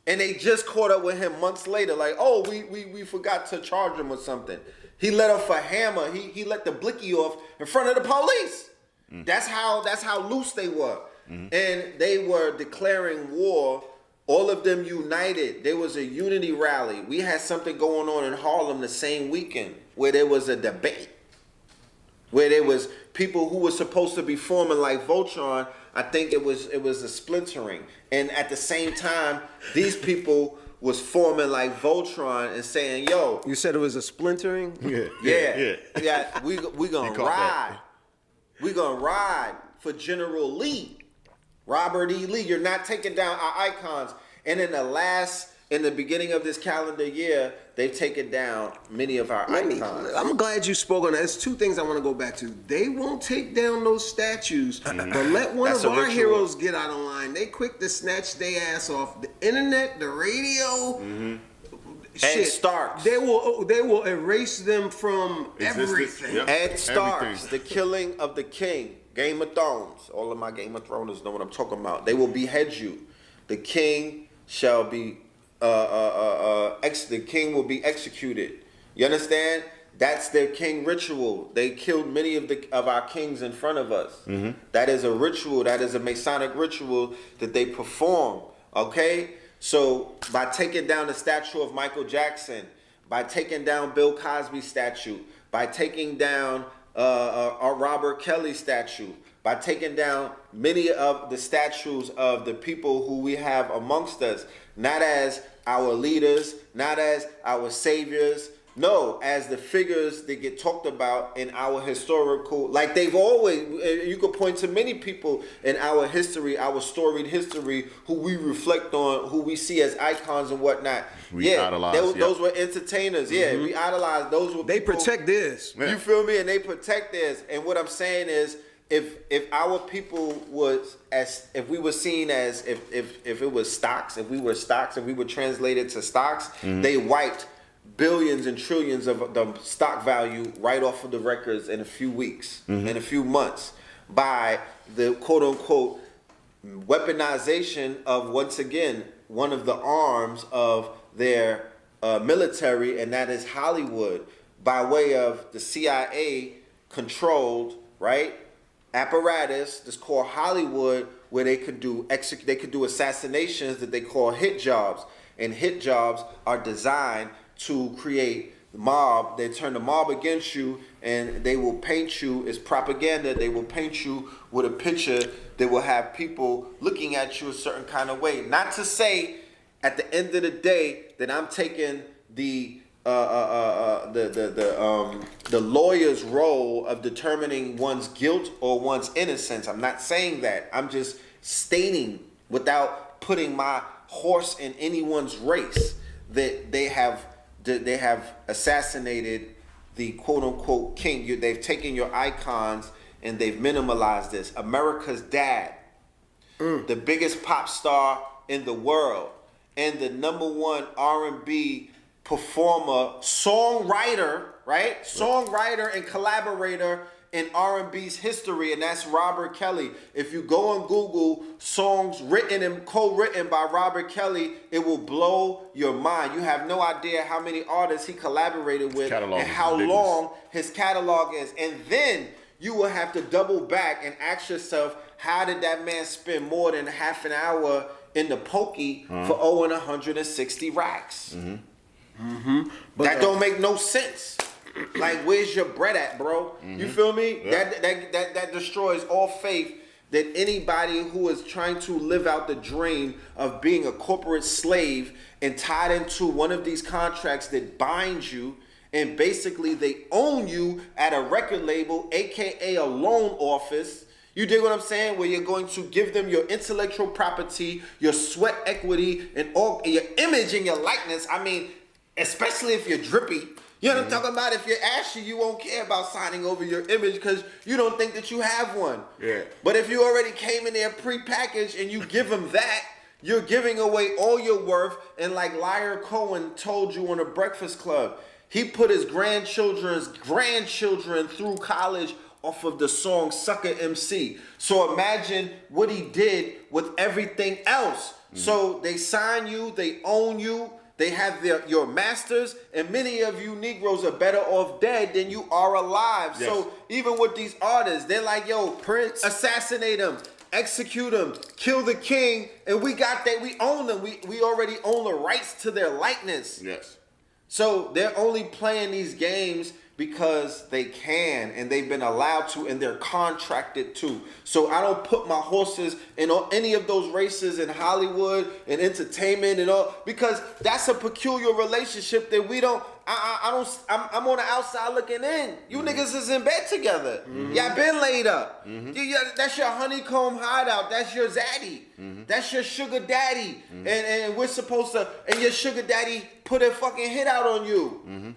[SPEAKER 4] And they just caught up with him months later, like, oh, we forgot to charge him with something. He let off a hammer. He let the blicky off in front of the police. That's how loose they were. And they were declaring war, all of them united. There was a unity rally. We had something going on in Harlem the same weekend where there was a debate, where there was people who were supposed to be forming like Voltron. I think it was a splintering. And at the same time, these people was forming like Voltron and saying, yo.
[SPEAKER 3] You said it was a splintering?
[SPEAKER 4] Yeah. We gonna ride.
[SPEAKER 2] That.
[SPEAKER 4] We gonna ride for General Lee. Robert E. Lee. You're not taking down our icons. And in the beginning of this calendar year, they've taken down many of our icons.
[SPEAKER 3] I'm glad you spoke on that. There's 2 things I want to go back to. They won't take down those statues, but let one of our heroes get out of line. They quick to snatch their ass off the internet, the radio.
[SPEAKER 4] Ed Starks.
[SPEAKER 3] They will erase them from everything.
[SPEAKER 2] Yep.
[SPEAKER 4] Ed Starks,
[SPEAKER 2] Everything.
[SPEAKER 4] the killing of the king. Game of Thrones. All of my Game of Thrones know what I'm talking about. They will behead you. The king shall be the king will be executed. You understand? That's their king ritual. They killed many of our kings in front of us. That is a ritual. That is a Masonic ritual that they perform. Okay? So by taking down the statue of Michael Jackson, by taking down Bill Cosby's statue, by taking down our Robert Kelly statue, by taking down many of the statues of the people who we have amongst us, not as our leaders, not as our saviors, no, as the figures that get talked about in our historical, like they've always, you could point to many people in our history, our storied history, who we reflect on, who we see as icons and whatnot.
[SPEAKER 2] We idolize,
[SPEAKER 4] those were entertainers. We idolize. Those were
[SPEAKER 3] They
[SPEAKER 4] people,
[SPEAKER 3] protect this.
[SPEAKER 2] Yeah.
[SPEAKER 4] you feel me? And they protect theirs. And what I'm saying is, if our people if we were seen as if it was stocks, if we were translated to stocks, they wiped billions and trillions of the stock value right off of the records in a few weeks, in a few months, by the quote unquote weaponization of, once again, one of the arms of their military, and that is Hollywood, by way of the CIA controlled, right, apparatus that's called Hollywood, where they could do assassinations that they call hit jobs, and hit jobs are designed to create the mob. They turn the mob against you, and they will paint you as propaganda. They will paint you with a picture that will have people looking at you a certain kind of way. Not to say at the end of the day that I'm taking the lawyer's role of determining one's guilt or one's innocence. I'm not saying that. I'm just stating, without putting my horse in anyone's race, that they have assassinated the quote unquote king. They've taken your icons and they've minimalized this. America's dad, the biggest pop star in the world, and the #1 R&B performer, songwriter, right? Songwriter and collaborator in R&B's history, and that's Robert Kelly. If you go on Google songs written and co-written by Robert Kelly, it will blow your mind. You have no idea how many artists he collaborated with and how long his catalog is. And then you will have to double back and ask yourself, how did that man spend more than half an hour in the pokey for owing 160 racks? That don't make no sense. Like, where's your bread at, bro? You feel me? Yeah. That destroys all faith that anybody who is trying to live out the dream of being a corporate slave and tied into one of these contracts that binds you, and basically they own you at a record label, aka a loan office. You dig what I'm saying? Where you're going to give them your intellectual property, your sweat equity, and all your image and your likeness. I mean, especially if you're drippy. You know what I'm talking about? If you're ashy, you won't care about signing over your image because you don't think that you have one. Yeah. But if you already came in there pre-packaged and you give them that, you're giving away all your worth. And like Liar Cohen told you on a Breakfast Club, he put his grandchildren through college off of the song Sucker MC. So imagine what he did with everything else. So they sign you, they own you, they have your masters, and many of you Negroes are better off dead than you are alive. Yes. So even with these artists, they're like, yo, Prince, assassinate him, execute him, kill the king, and we got that, we own them. We already own the rights to their likeness. Yes. So they're only playing these games because they can, and they've been allowed to, and they're contracted to. So I don't put my horses in any of those races in Hollywood and entertainment and all, because that's a peculiar relationship that we don't. I'm on the outside looking in. You niggas is in bed together. Y'all been laid up. That's your honeycomb hideout. That's your zaddy. That's your sugar daddy. And we're supposed to, and your sugar daddy put a fucking hit out on you.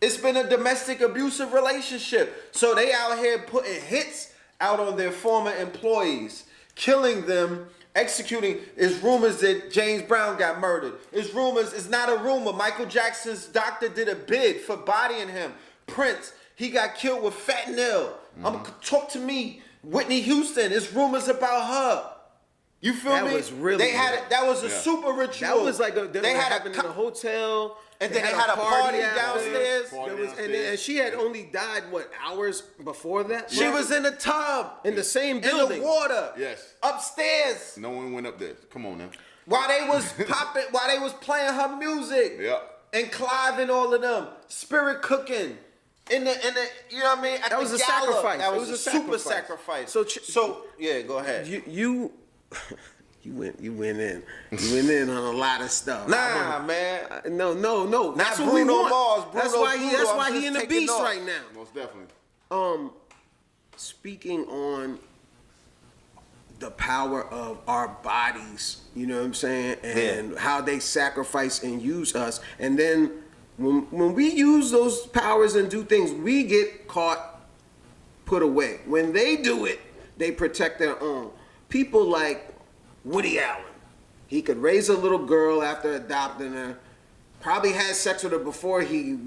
[SPEAKER 4] It's been a domestic abusive relationship. So they out here putting hits out on their former employees, killing them, executing. There's rumors that James Brown got murdered. There's rumors, it's not a rumor. Michael Jackson's doctor did a bid for bodying him. Prince, he got killed with fentanyl. Talk to me. Whitney Houston, it's rumors about her. You feel me? That was really that was a super ritual. That was like they had happened in a hotel. And then they had a party downstairs. And she had only died, what, hours before that? She was in the tub. In the same building. In the water. Yes. Upstairs.
[SPEAKER 2] No one went up there. Come on now.
[SPEAKER 4] While they was popping, while they was playing her music. Yeah. And Clive and all of them. Spirit cooking. In the you know what I mean? That was a sacrifice. That was a super sacrifice. So yeah, go ahead. You went in on a lot of stuff. Nah, man. No. That's what we want. That's why he in the beast right now.
[SPEAKER 2] Most definitely.
[SPEAKER 3] Speaking on the power of our bodies, you know what I'm saying, and how they sacrifice and use us, and then when we use those powers and do things, we get caught, put away. When they do it, they protect their own. People like Woody Allen. He could raise a little girl after adopting her, probably had sex with her before he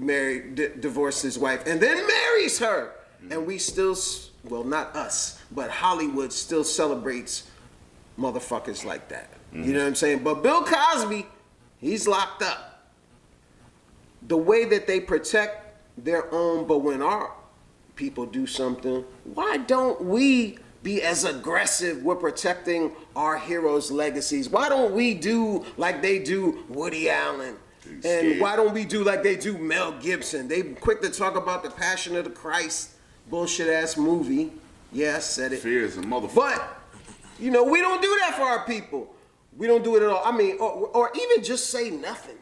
[SPEAKER 3] divorced his wife, and then marries her. And we still, well, not us, but Hollywood still celebrates motherfuckers like that. You know what I'm saying? But Bill Cosby, he's locked up. The way that they protect their own, but when our people do something, why don't we be as aggressive with protecting our heroes' legacies? Why don't we do like they do Woody Allen? And why don't we do like they do Mel Gibson? They quick to talk about the Passion of the Christ bullshit ass movie. Yeah, I said it.
[SPEAKER 2] Fear is a motherfucker.
[SPEAKER 3] But, you know, we don't do that for our people. We don't do it at all. I mean, or even just say nothing.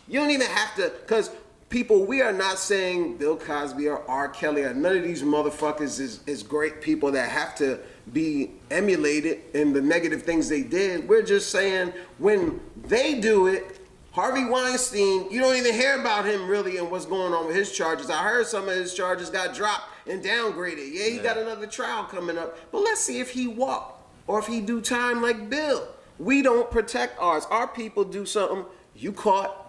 [SPEAKER 3] You don't even have to, because people, we are not saying Bill Cosby or R. Kelly or none of these motherfuckers is great people that have to be emulated in the negative things they did. We're just saying when they do it, Harvey Weinstein, you don't even hear about him really and what's going on with his charges. I heard some of his charges got dropped and downgraded. Yeah, he got another trial coming up. But let's see if he walk or if he do time like Bill. We don't protect ours. Our people do something, you caught.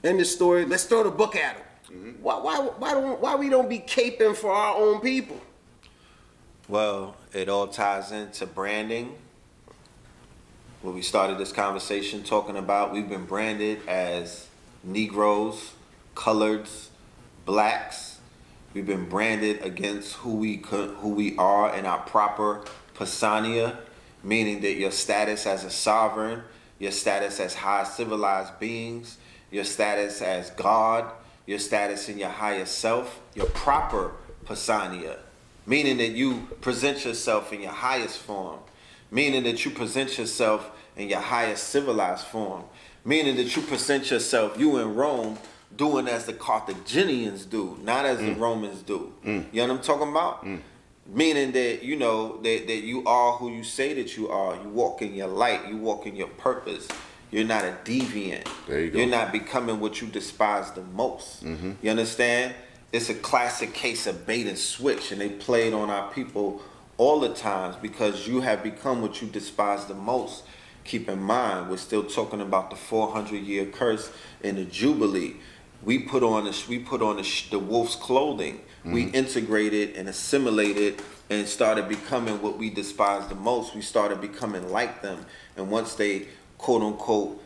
[SPEAKER 3] End the story. Let's throw the book at him. Why we don't be caping for our own people?
[SPEAKER 4] Well, it all ties into branding. What we started this conversation talking about, we've been branded as Negroes, coloreds, blacks. We've been branded against who we are in our proper persona, meaning that your status as a sovereign, your status as high civilized beings, your status as God, your status in your higher self, your proper persona, meaning that you present yourself in your highest form, meaning that you present yourself in your highest civilized form, meaning that you present yourself, you in Rome, doing as the Carthaginians do, not as the Romans do. You know what I'm talking about? Meaning that, you know, that you are who you say that you are. You walk in your light. You walk in your purpose. You're not a deviant.
[SPEAKER 2] There you go.
[SPEAKER 4] You're not becoming what you despise the most. You understand? It's a classic case of bait and switch, and they play it on our people all the times because you have become what you despise the most. Keep in mind, we're still talking about the 400-year curse in the Jubilee. We put on the wolf's clothing. We integrated and assimilated and started becoming what we despise the most. We started becoming like them. And once they, quote unquote,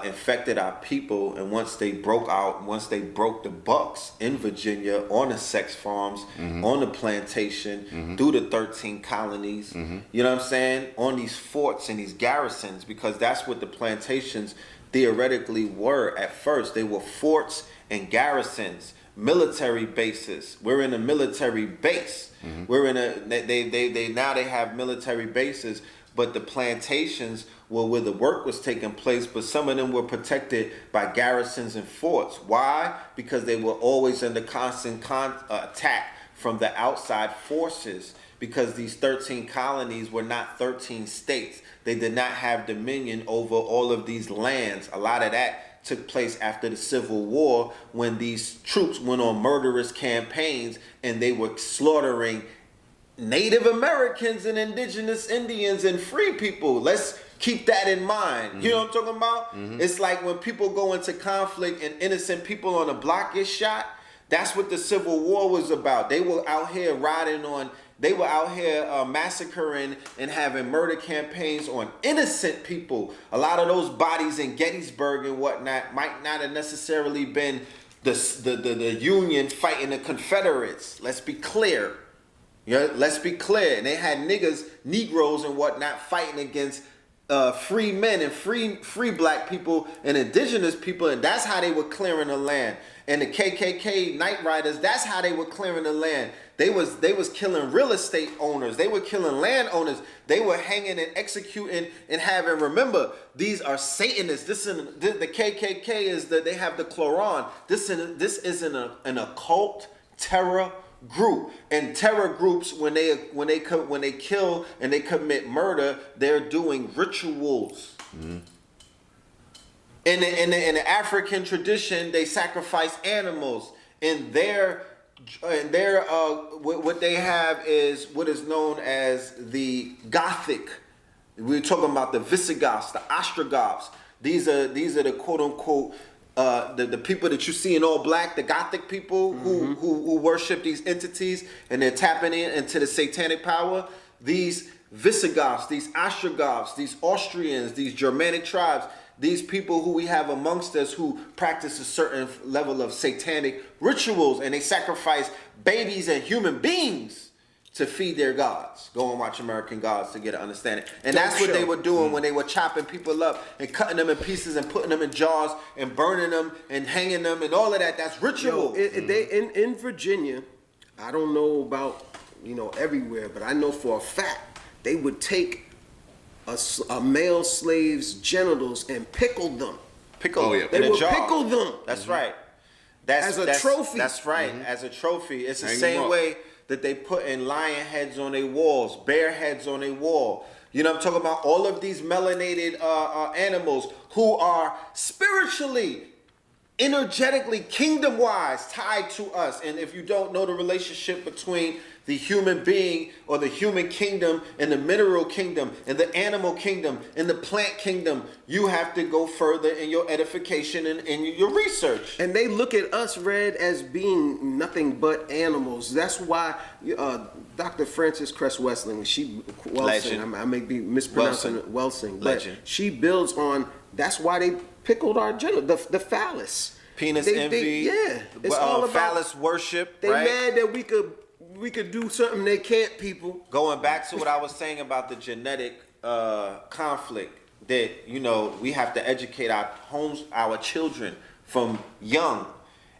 [SPEAKER 4] infected our people, and once they broke the bucks in Virginia on the sex farms, on the plantation, through the 13 colonies, you know what I'm saying? On these forts and these garrisons, because that's what the plantations theoretically were at first. They were forts and garrisons, military bases. We're in a military base. We're in a they have military bases, but the plantations were where the work was taking place, but some of them were protected by garrisons and forts. Why? Because they were always under constant attack from the outside forces, because these 13 colonies were not 13 states. They did not have dominion over all of these lands. A lot of that took place after the Civil War, when these troops went on murderous campaigns and they were slaughtering Native Americans and indigenous Indians and free people. Let's keep that in mind. You know what I'm talking about? It's like when people go into conflict and innocent people on the block get shot. That's what the Civil War was about. They were out here massacring and having murder campaigns on innocent people. A lot of those bodies in Gettysburg and whatnot might not have necessarily been the Union fighting the Confederates. Let's be clear. Yeah, let's be clear. And they had Negroes and whatnot fighting against free men and free black people and indigenous people, and that's how they were clearing the land. And the KKK Night Riders, that's how they were clearing the land. They was killing real estate owners. They were killing landowners. They were hanging and executing and having. Remember, these are Satanists. The KKK is they have the Quran. This is an occult terror group, and terror groups, when they kill and they commit murder, they're doing rituals. In the African tradition, they sacrifice animals. In their what they have is what is known as the Gothic. We're talking about the Visigoths, the Ostrogoths. These are the quote unquote the people that you see in all black, the Gothic people who worship these entities, and they're tapping into the satanic power. These Visigoths, these Ostrogoths, these Austrians, these Germanic tribes, these people who we have amongst us who practice a certain level of satanic rituals, and they sacrifice babies and human beings to feed their gods. Go and watch American Gods to get an understanding. And that's what they were doing when they were chopping people up and cutting them in pieces and putting them in jars and burning them and hanging them and all of that. That's ritual.
[SPEAKER 3] They in Virginia, I don't know about everywhere, but I know for a fact they would take a male slave's genitals and pickle them. They would pickle them.
[SPEAKER 4] That's right.
[SPEAKER 3] As a trophy.
[SPEAKER 4] That's right. As a trophy. It's the same way that they put in lion heads on their walls, bear heads on their wall. You know what I'm talking about? All of these melanated animals who are spiritually, energetically, kingdom-wise tied to us. And if you don't know the relationship between the human being or the human kingdom and the mineral kingdom and the animal kingdom and the plant kingdom, you have to go further in your edification and in your research.
[SPEAKER 3] And they look at us, Red, as being nothing but animals. That's why Dr. Frances Cress Welsing, I may be mispronouncing it, Welsing, but she builds on, that's why they pickled our genital, the phallus.
[SPEAKER 4] Penis envy.
[SPEAKER 3] Yeah, it's all about
[SPEAKER 4] phallus worship.
[SPEAKER 3] They
[SPEAKER 4] right?
[SPEAKER 3] mad that we could do something they can't. People
[SPEAKER 4] going back to what I was saying about the genetic conflict, that we have to educate our children from young,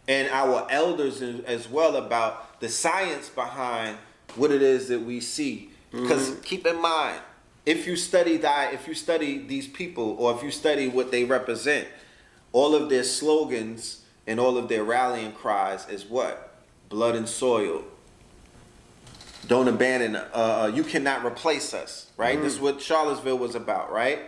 [SPEAKER 4] and our elders as well, about the science behind what it is that we see. Because keep in mind, if you study these people, or if you study what they represent, all of their slogans and all of their rallying cries is what? Blood and soil. Don't abandon. You cannot replace us. Right. This is what Charlottesville was about. Right.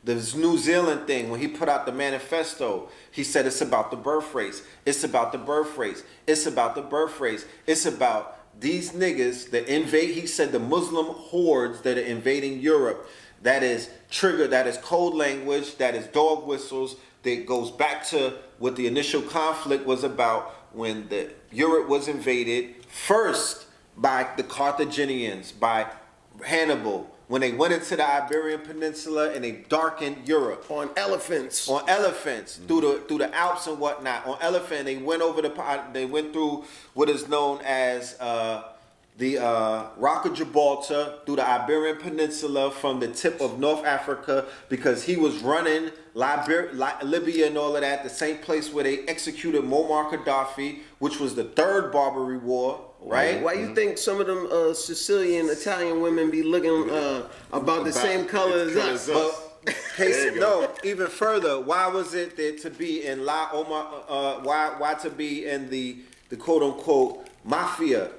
[SPEAKER 4] This New Zealand thing, when he put out the manifesto, he said it's about the birth rates. It's about the birth rates. It's about the birth rates. It's about these niggas that invade. He said the Muslim hordes that are invading Europe. That is trigger. That is code language. That is dog whistles. That goes back to what the initial conflict was about when Europe was invaded first by the Carthaginians, by Hannibal, when they went into the Iberian Peninsula and they darkened Europe
[SPEAKER 3] on elephants.
[SPEAKER 4] Through the Alps and whatnot. On elephant, they went through what is known as the Rock of Gibraltar, through the Iberian Peninsula, from the tip of North Africa, because he was running Libya and all of that, the same place where they executed Muammar Gaddafi, which was the third Barbary War. Right?
[SPEAKER 3] Why you think some of them Sicilian Italian women be looking about the same color as us?
[SPEAKER 4] No, even further. Why was it that to be in why to be in the quote unquote mafia,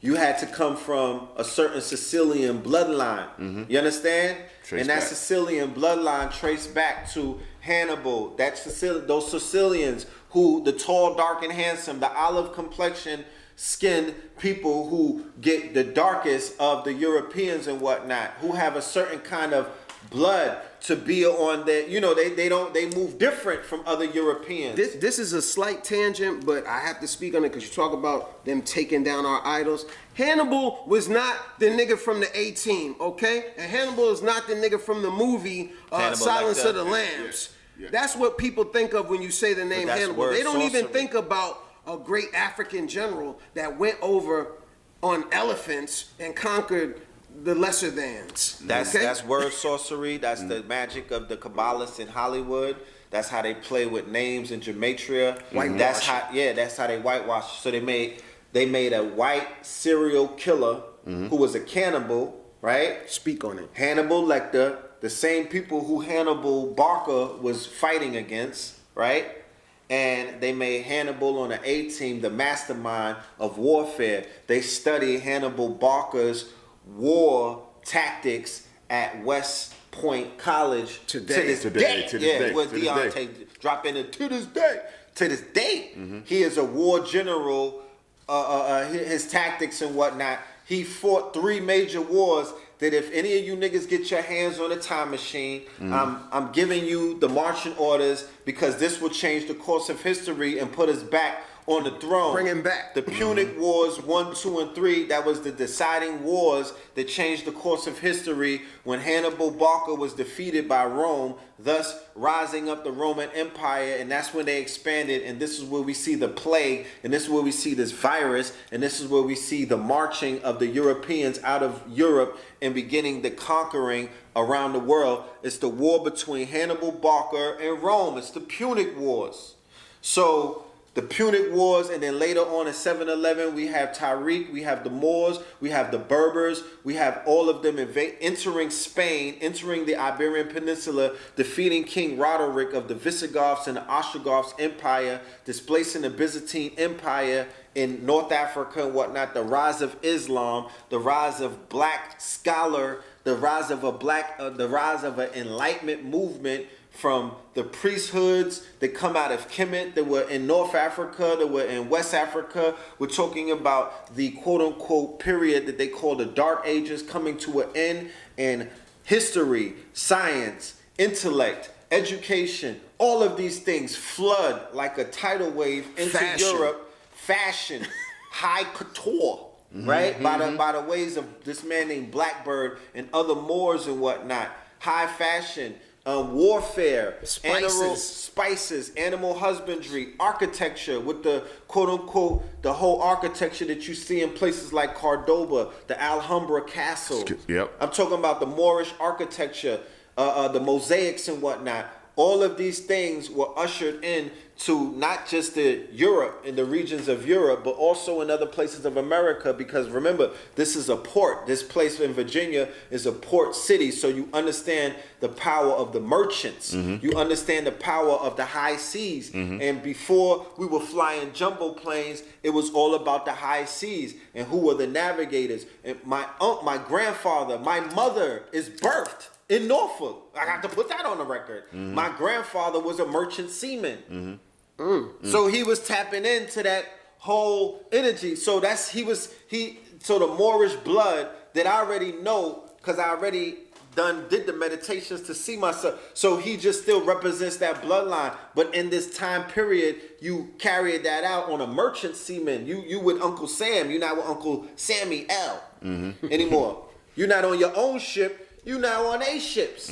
[SPEAKER 4] you had to come from a certain Sicilian bloodline? You understand? That Sicilian bloodline traced back to Hannibal. Those Sicilians who, the tall, dark, and handsome, the olive complexion skinned people who get the darkest of the Europeans and whatnot, who have a certain kind of blood to be on their, they move different from other Europeans.
[SPEAKER 3] This is a slight tangent, but I have to speak on it because you talk about them taking down our idols. Hannibal was not the nigga from the A-Team, okay? And Hannibal is not the nigga from the movie Silence of the Lambs. Yeah. That's what people think of when you say the name Hannibal. They don't even think about a great African general that went over on elephants and conquered the lesser thans.
[SPEAKER 4] That's word sorcery. That's the magic of the Kabbalists in Hollywood. That's how they play with names and gematria. That's how they whitewash. So they made a white serial killer who was a cannibal, right?
[SPEAKER 3] Speak on it.
[SPEAKER 4] Hannibal Lecter, the same people who Hannibal Barca was fighting against, right? And they made Hannibal on the A-Team the mastermind of warfare. They studied Hannibal Barca's war tactics at West Point College to this day. Where Deontay drop in to this day. To this day, he is a war general. His tactics and whatnot. He fought 3 major wars. That if any of you niggas get your hands on a time machine, I'm giving you the marching orders, because this will change the course of history and put us back on the throne.
[SPEAKER 3] Bring him back.
[SPEAKER 4] The Punic Wars 1, 2, and 3, that was the deciding wars that changed the course of history when Hannibal Barca was defeated by Rome, thus rising up the Roman Empire, and that's when they expanded, and this is where we see the plague, and this is where we see this virus, and this is where we see the marching of the Europeans out of Europe and beginning the conquering around the world. It's the war between Hannibal Barca and Rome. It's the Punic Wars. So the Punic Wars, and then later on in 711, we have Tariq, we have the Moors, we have the Berbers, we have all of them entering Spain, entering the Iberian Peninsula, defeating King Roderick of the Visigoths and the Ostrogoths Empire, displacing the Byzantine Empire in North Africa and whatnot, the rise of Islam, the rise of black scholar, the rise of an Enlightenment movement, from the priesthoods that come out of Kemet, that were in North Africa, that were in West Africa. We're talking about the quote-unquote period that they call the Dark Ages coming to an end, and history, science, intellect, education, all of these things flood like a tidal wave into Europe. Fashion, high couture, right? By the ways of this man named Blackbird and other Moors and whatnot. High fashion. warfare,
[SPEAKER 3] Spices.
[SPEAKER 4] spices, animal husbandry, architecture with the quote unquote the whole architecture that you see in places like Cordoba, the Alhambra Castle.
[SPEAKER 2] Yep.
[SPEAKER 4] I'm talking about the Moorish architecture, the mosaics and whatnot. All of these things were ushered in to not just the Europe, in the regions of Europe, but also in other places of America, because remember, this is a port. This place in Virginia is a port city, so you understand the power of the merchants. You understand the power of the high seas. And before we were flying jumbo planes, it was all about the high seas. And who were the navigators? And my grandfather, my mother is birthed in Norfolk. I got to put that on the record. My grandfather was a merchant seaman. So he was tapping into that whole energy. So so the Moorish blood that I already know, because I already did the meditations to see myself. So he just still represents that bloodline. But in this time period, you carried that out on a merchant seaman. You with Uncle Sam. You're not with Uncle Sammy L anymore. You're not on your own ship. You now on A ships.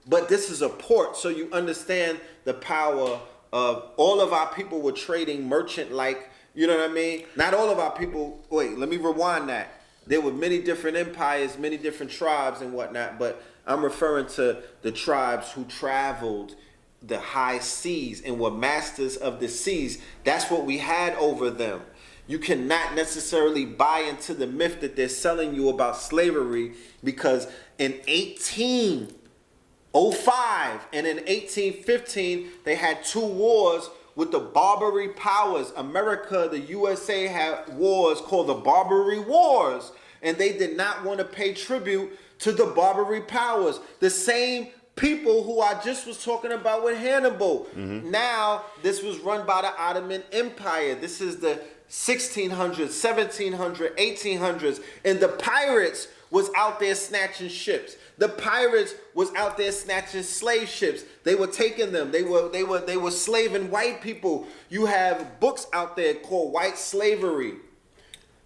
[SPEAKER 4] But this is a port, so you understand the power of all of our people were trading merchant like, you know what I mean? Not all of our people, wait, let me rewind that. There were many different empires, many different tribes and whatnot, but I'm referring to the tribes who traveled the high seas and were masters of the seas. That's what we had over them. You cannot necessarily buy into the myth that they're selling you about slavery, because in 1805 and in 1815, they had two wars with the Barbary powers. America, the USA, had wars called the Barbary Wars, and they did not want to pay tribute to the Barbary powers. The same people who I just was talking about with Hannibal. Now, this was run by the Ottoman Empire. This is the 1600s, 1700s, 1800s, and the pirates was out there snatching ships. The pirates was out there snatching slave ships. They were taking them. They were slaving white people. You have books out there called White Slavery.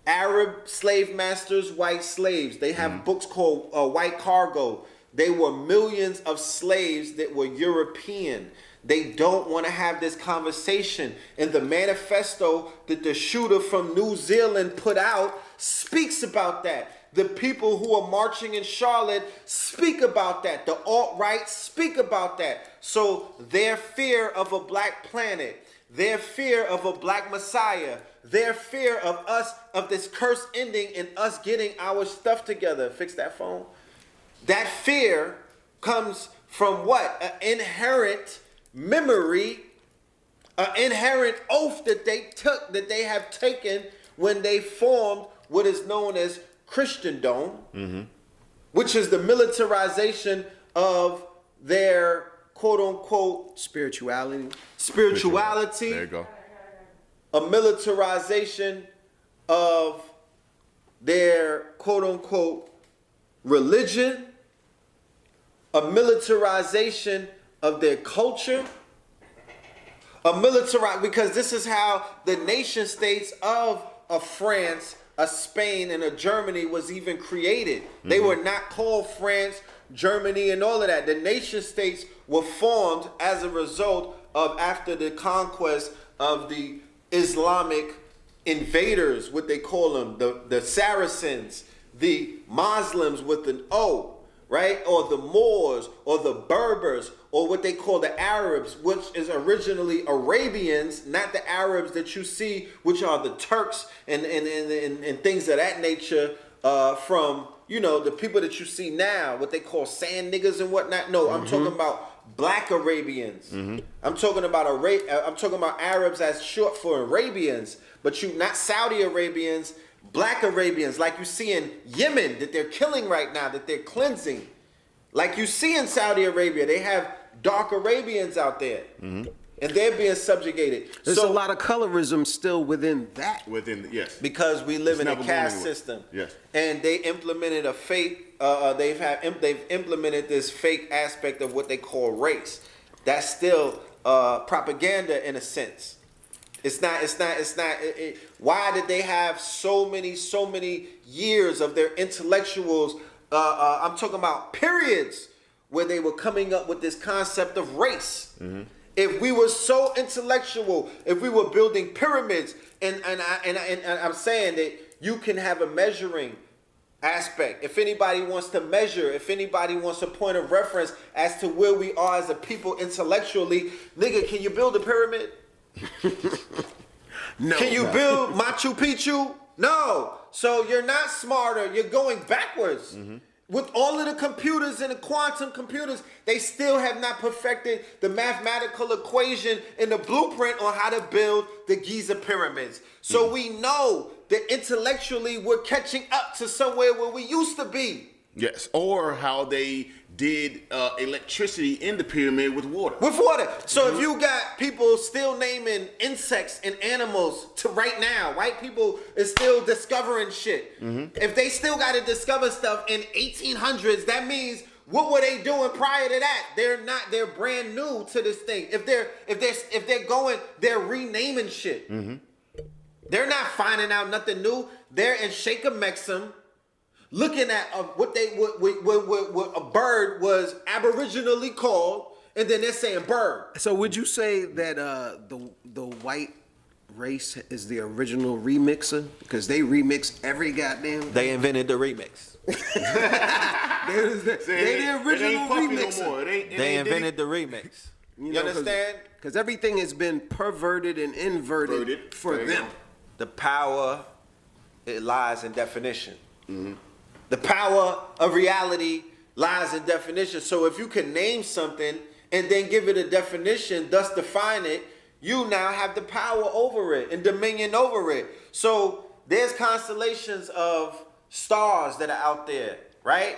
[SPEAKER 4] Arab slave masters, white slaves. They have books called White Cargo. They were millions of slaves that were European. They don't want to have this conversation. And the manifesto that the shooter from New Zealand put out speaks about that. The people who are marching in Charlotte speak about that. The alt-right speak about that. So their fear of a black planet, their fear of a black messiah, their fear of us, of this curse ending and us getting our stuff together. Fix that phone. That fear comes from what? An inherent memory, an inherent oath that they took, that they have taken when they formed what is known as Christendom, which is the militarization of their quote unquote
[SPEAKER 3] Spirituality.
[SPEAKER 2] There you go.
[SPEAKER 4] A militarization of their quote unquote religion, a militarization of their culture, because this is how the nation states of France, a Spain, and a Germany was even created. They were not called France, Germany, and all of that. The nation states were formed as a result of after the conquest of the Islamic invaders, what they call them, the Saracens, the Muslims with an O, right? Or the Moors, or the Berbers, or what they call the Arabs, which is originally Arabians, not the Arabs that you see, which are the Turks and things of that nature, from, you know, the people that you see now, what they call sand niggas and whatnot. No, I'm talking about black Arabians. I'm talking about Arabs as short for Arabians, but you not Saudi Arabians, black Arabians, like you see in Yemen, that they're killing right now, that they're cleansing. Like you see in Saudi Arabia, they have dark Arabians out there, and they're being subjugated.
[SPEAKER 3] There's a lot of colorism still within that.
[SPEAKER 2] Yes.
[SPEAKER 4] Because we live in a
[SPEAKER 2] never
[SPEAKER 4] caste
[SPEAKER 2] going anywhere.
[SPEAKER 4] system.
[SPEAKER 2] Yes.
[SPEAKER 4] And they implemented a fake, they've implemented this fake aspect of what they call race. That's still propaganda in a sense. It's not. Why did they have so many years of their intellectuals? I'm talking about periods where they were coming up with this concept of race. If we were so intellectual, if we were building pyramids, and I'm saying that you can have a measuring aspect. If anybody wants to measure, if anybody wants a point of reference as to where we are as a people intellectually, nigga, can you build a pyramid?
[SPEAKER 3] No.
[SPEAKER 4] Can you build Machu Picchu? No. So you're not smarter. You're going backwards. With all of the computers and the quantum computers, they still have not perfected the mathematical equation and the blueprint on how to build the Giza pyramids. So we know that intellectually we're catching up to somewhere where we used to be.
[SPEAKER 2] Yes, or how they did electricity in the pyramid with water.
[SPEAKER 4] With water. So if you got people still naming insects and animals to right now, white people is still discovering shit. If they still got to discover stuff in 1800s, that means what were they doing prior to that? They're brand new to this thing. If they're going, they're renaming shit. They're not finding out nothing new. They're in Sheikh Mexim, looking at what a bird was aboriginally called, and then they're saying bird.
[SPEAKER 3] So would you say that the white race is the original remixer? Because they remix every goddamn.
[SPEAKER 4] They invented the remix.
[SPEAKER 3] They the original remixer.
[SPEAKER 2] No more.
[SPEAKER 4] They invented the remix. You understand?
[SPEAKER 3] Because everything has been perverted and inverted for them.
[SPEAKER 4] The power, it lies in definition. The power of reality lies in definition. So if you can name something and then give it a definition, thus define it, you now have the power over it and dominion over it. So there's constellations of stars that are out there, right?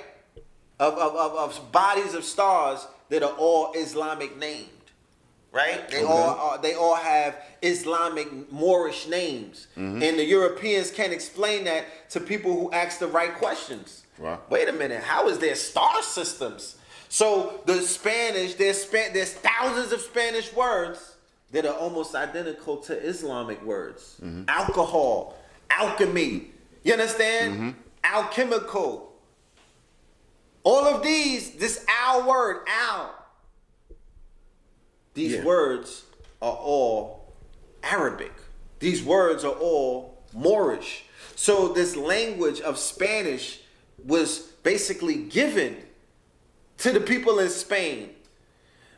[SPEAKER 4] Of bodies of stars that are all Islamic named, right? They all have Islamic Moorish names. And the Europeans can't explain that to people who ask the right questions.
[SPEAKER 2] Right.
[SPEAKER 4] Wait a minute, how is there star systems? So the Spanish, there's thousands of Spanish words that are almost identical to Islamic words. Alcohol, alchemy, you understand? Alchemical. All of these, this al word, al. These words are all Arabic. These words are all Moorish. So this language of Spanish was basically given to the people in Spain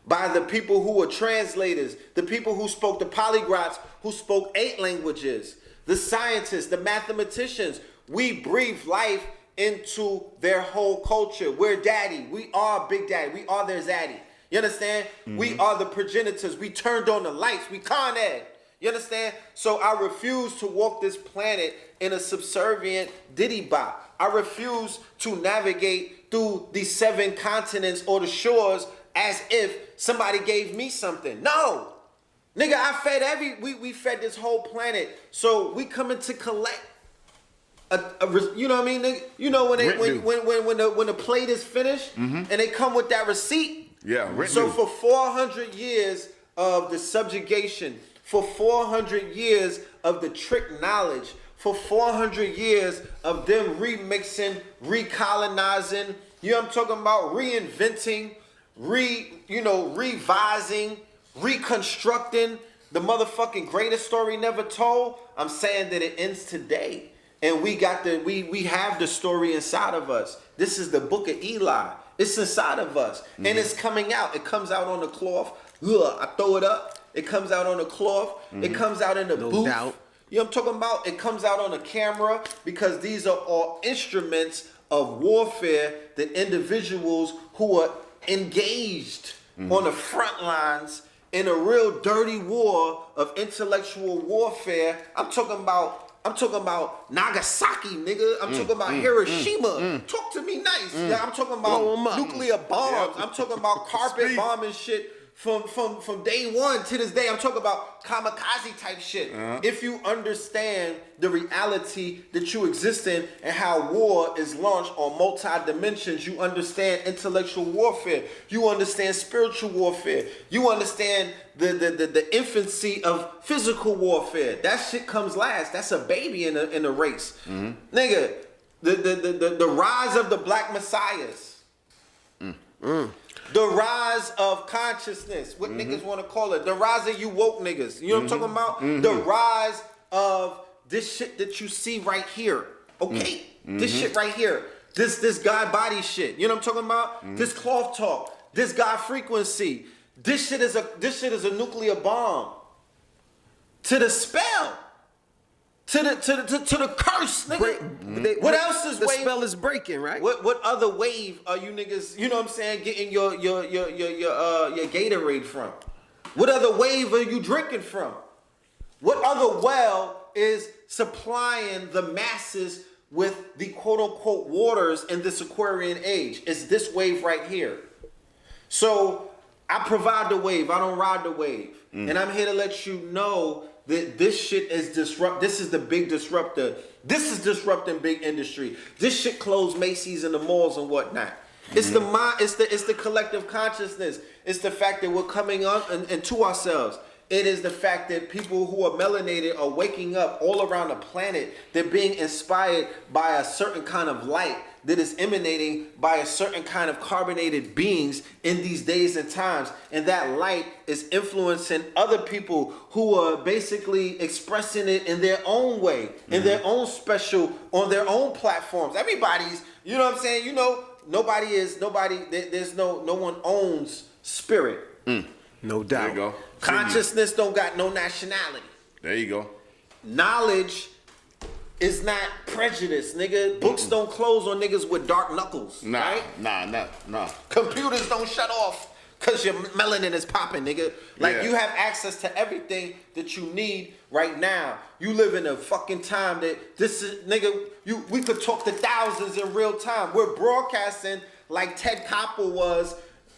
[SPEAKER 4] by the people who were translators, the people who spoke, the polyglots who spoke 8 languages, the scientists, the mathematicians. We breathe life into their whole culture. We're daddy. We are Big Daddy. We are their zaddy. You understand? We are the progenitors. We turned on the lights. We Con Ed. You understand? So I refuse to walk this planet in a subservient diddy bop. I refuse to navigate through these 7 continents or the shores as if somebody gave me something. No. Nigga, I fed we fed this whole planet. So we coming to collect you know what I mean? Nigga? You know when the plate is finished and they come with that receipt?
[SPEAKER 2] Yeah,
[SPEAKER 4] so for 400 years of the subjugation, for 400 years of the trick knowledge, for 400 years of them remixing, recolonizing, you know what I'm talking about? Reinventing, revising, reconstructing the motherfucking greatest story never told. I'm saying that it ends today. And we have the story inside of us. This is the book of Eli. It's inside of us. And it's coming out. It comes out on the cloth. Ugh, I throw it up. It comes out on the cloth. It comes out in the booth.
[SPEAKER 3] Doubt.
[SPEAKER 4] You know what I'm talking about? It comes out on a camera because these are all instruments of warfare that individuals who are engaged on the front lines in a real dirty war of intellectual warfare. I'm talking about Nagasaki, nigga. I'm talking about Hiroshima. Talk to me nice. Yeah, I'm talking about nuclear bombs. I'm talking about carpet bombing shit from day one to this day. I'm talking about kamikaze type shit. If you understand the reality that you exist in and how war is launched on multi-dimensions, you understand intellectual warfare. You understand spiritual warfare. You understand the infancy of physical warfare. That shit comes last. That's a baby in a race. Nigga, the rise of the black messiahs. The rise of consciousness, what niggas want to call it. The rise of you woke niggas. You know what I'm talking about? The rise of this shit that you see right here. Okay? This shit right here. This God body shit. You know what I'm talking about? This cloth talk. This God frequency. This shit is a nuclear bomb. To the spell. To the curse, nigga. What else is
[SPEAKER 3] the
[SPEAKER 4] wave?
[SPEAKER 3] spell is breaking, right?
[SPEAKER 4] What other wave are you niggas, you know what I'm saying, getting your Gatorade from? What other wave are you drinking from? What other well is supplying the masses with the quote unquote waters in this Aquarian age? It's this wave right here. So I provide the wave, I don't ride the wave. And I'm here to let you know that this shit is this is the big disruptor. This is disrupting big industry. This shit closed Macy's and the malls and whatnot. It's the mind, it's the collective consciousness. It's the fact that we're coming up and to ourselves. It is the fact that people who are melanated are waking up all around the planet. They're being inspired by a certain kind of light that is emanating by a certain kind of carbonated beings in these days and times. And that light is influencing other people who are basically expressing it in their own way, in their own special, on their own platforms. Everybody's, you know what I'm saying? You know, there's no one owns spirit.
[SPEAKER 3] No doubt.
[SPEAKER 2] There you go.
[SPEAKER 4] Consciousness don't got no nationality.
[SPEAKER 2] There you go.
[SPEAKER 4] Knowledge is not prejudice, nigga. Books don't close on niggas with dark knuckles. Right?
[SPEAKER 2] Nah.
[SPEAKER 4] Computers don't shut off because your melanin is popping, nigga. Like you have access to everything that you need right now. You live in a fucking time that this is, nigga, we could talk to thousands in real time. We're broadcasting like Ted Koppel was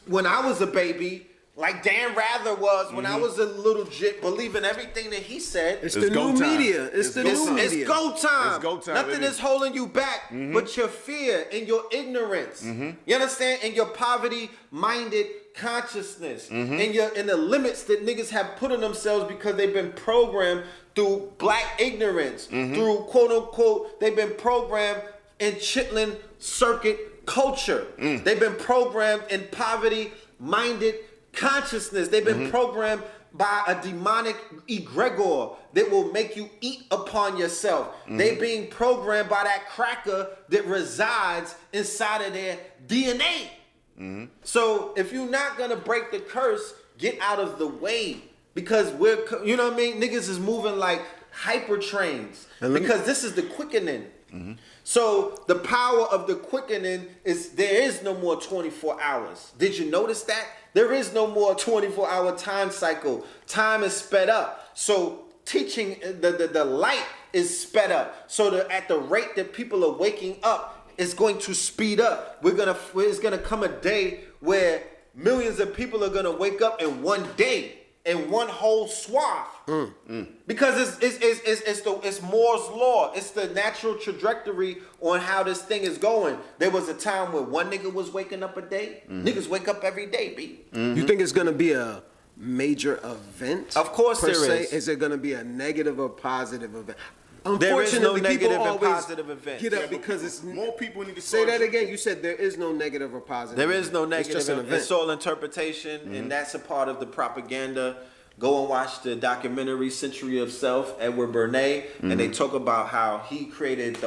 [SPEAKER 4] when I was a baby. Like Dan Rather was when I was a little jit, believing everything that he said.
[SPEAKER 3] It's the new media. It's the new media.
[SPEAKER 4] It's go time.
[SPEAKER 2] It's go time.
[SPEAKER 4] Nothing is holding you back but your fear and your ignorance. You understand? And your poverty-minded consciousness. And the limits that niggas have put on themselves because they've been programmed through black ignorance, through quote-unquote, they've been programmed in chitlin circuit culture. They've been programmed in poverty-minded consciousness. They've been programmed by a demonic egregor that will make you eat upon yourself. They being programmed by that cracker that resides inside of their DNA. So if you're not gonna break the curse, get out of the way, because you know what I mean? Niggas is moving like hyper trains because this is the quickening. So the power of the quickening is there is no more 24 hours. Did you notice that? There is no more 24-hour time cycle. Time is sped up. So teaching, the light is sped up. So at the rate that people are waking up, it's going to speed up. It's gonna come a day where millions of people are gonna wake up in one day, in one whole swath. Because it's Moore's law. It's the natural trajectory on how this thing is going. There was a time where one nigga was waking up a day. Niggas wake up every day, B.
[SPEAKER 3] You think it's gonna be a major event?
[SPEAKER 4] Of course there is.
[SPEAKER 3] Is it gonna be a negative or positive event?
[SPEAKER 4] There is no
[SPEAKER 3] Unfortunately,
[SPEAKER 4] negative
[SPEAKER 3] people
[SPEAKER 4] and
[SPEAKER 3] always
[SPEAKER 4] positive event.
[SPEAKER 3] get up because it's
[SPEAKER 2] more people need to
[SPEAKER 3] say that again. You said there is no negative or positive.
[SPEAKER 4] There is no
[SPEAKER 3] event.
[SPEAKER 4] negative.
[SPEAKER 3] It's just an event.
[SPEAKER 4] It's all interpretation, and that's a part of the propaganda. Go and watch the documentary Century of Self, Edward Bernays, and they talk about how he created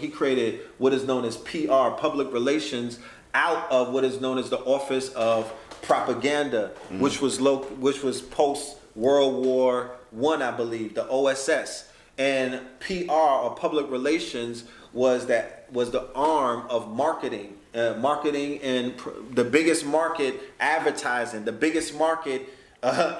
[SPEAKER 4] he created what is known as PR, public relations, out of what is known as the Office of Propaganda, which was post World War I, I believe, the OSS. And PR, or public relations, was the arm of marketing. Marketing and the biggest market, advertising, the biggest market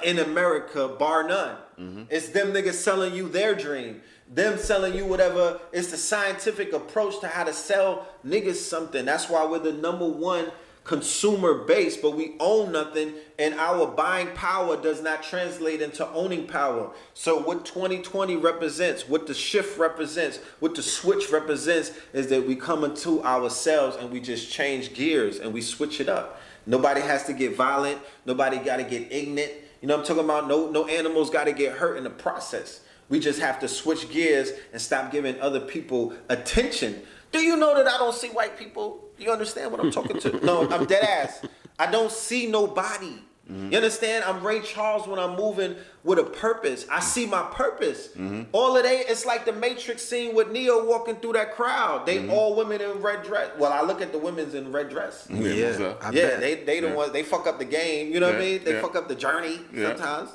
[SPEAKER 4] in America, bar none. It's them niggas selling you their dream. Them selling you whatever. It's the scientific approach to how to sell niggas something. That's why we're the #1 consumer base, but we own nothing, and our buying power does not translate into owning power. So what 2020 represents, what the shift represents, what the switch represents, is that we come into ourselves and we just change gears and we switch it up. Nobody has to get violent. Nobody got to get ignorant. You know what I'm talking about? No animals got to get hurt in the process. We just have to switch gears and stop giving other people attention Do you know that I don't see white people? You understand what I'm talking to? No, I'm dead ass. I don't see nobody. You understand? I'm Ray Charles when I'm moving with a purpose. I see my purpose. All of they, it's like the Matrix scene with Neo walking through that crowd. They all women in red dress. Well, I look at the women's in red dress. They the ones, they fuck up the game. You know what I mean? They fuck up the journey sometimes.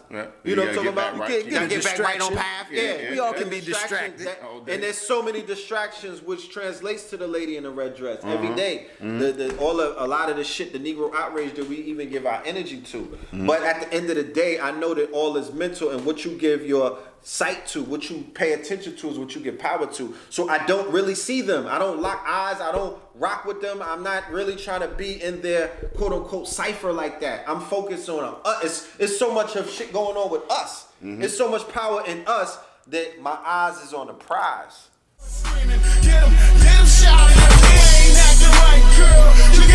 [SPEAKER 4] You know what I'm talking about? You gotta get back right on path. We all can be distracted. And there's so many distractions, which translates to the lady in the red dress every day. A lot of the shit, the Negro outrage that we even give our energy to. But at the end of the day, I know that all is mental, and what you give your sight to, what you pay attention to, is what you give power to. So I don't really see them. I don't lock eyes. I don't rock with them. I'm not really trying to be in their quote unquote cipher like that. I'm focused on it's so much of shit going on with us. It's so much power in us that my eyes is on the prize.
[SPEAKER 5] Get him, shouting, ain't acting right, girl.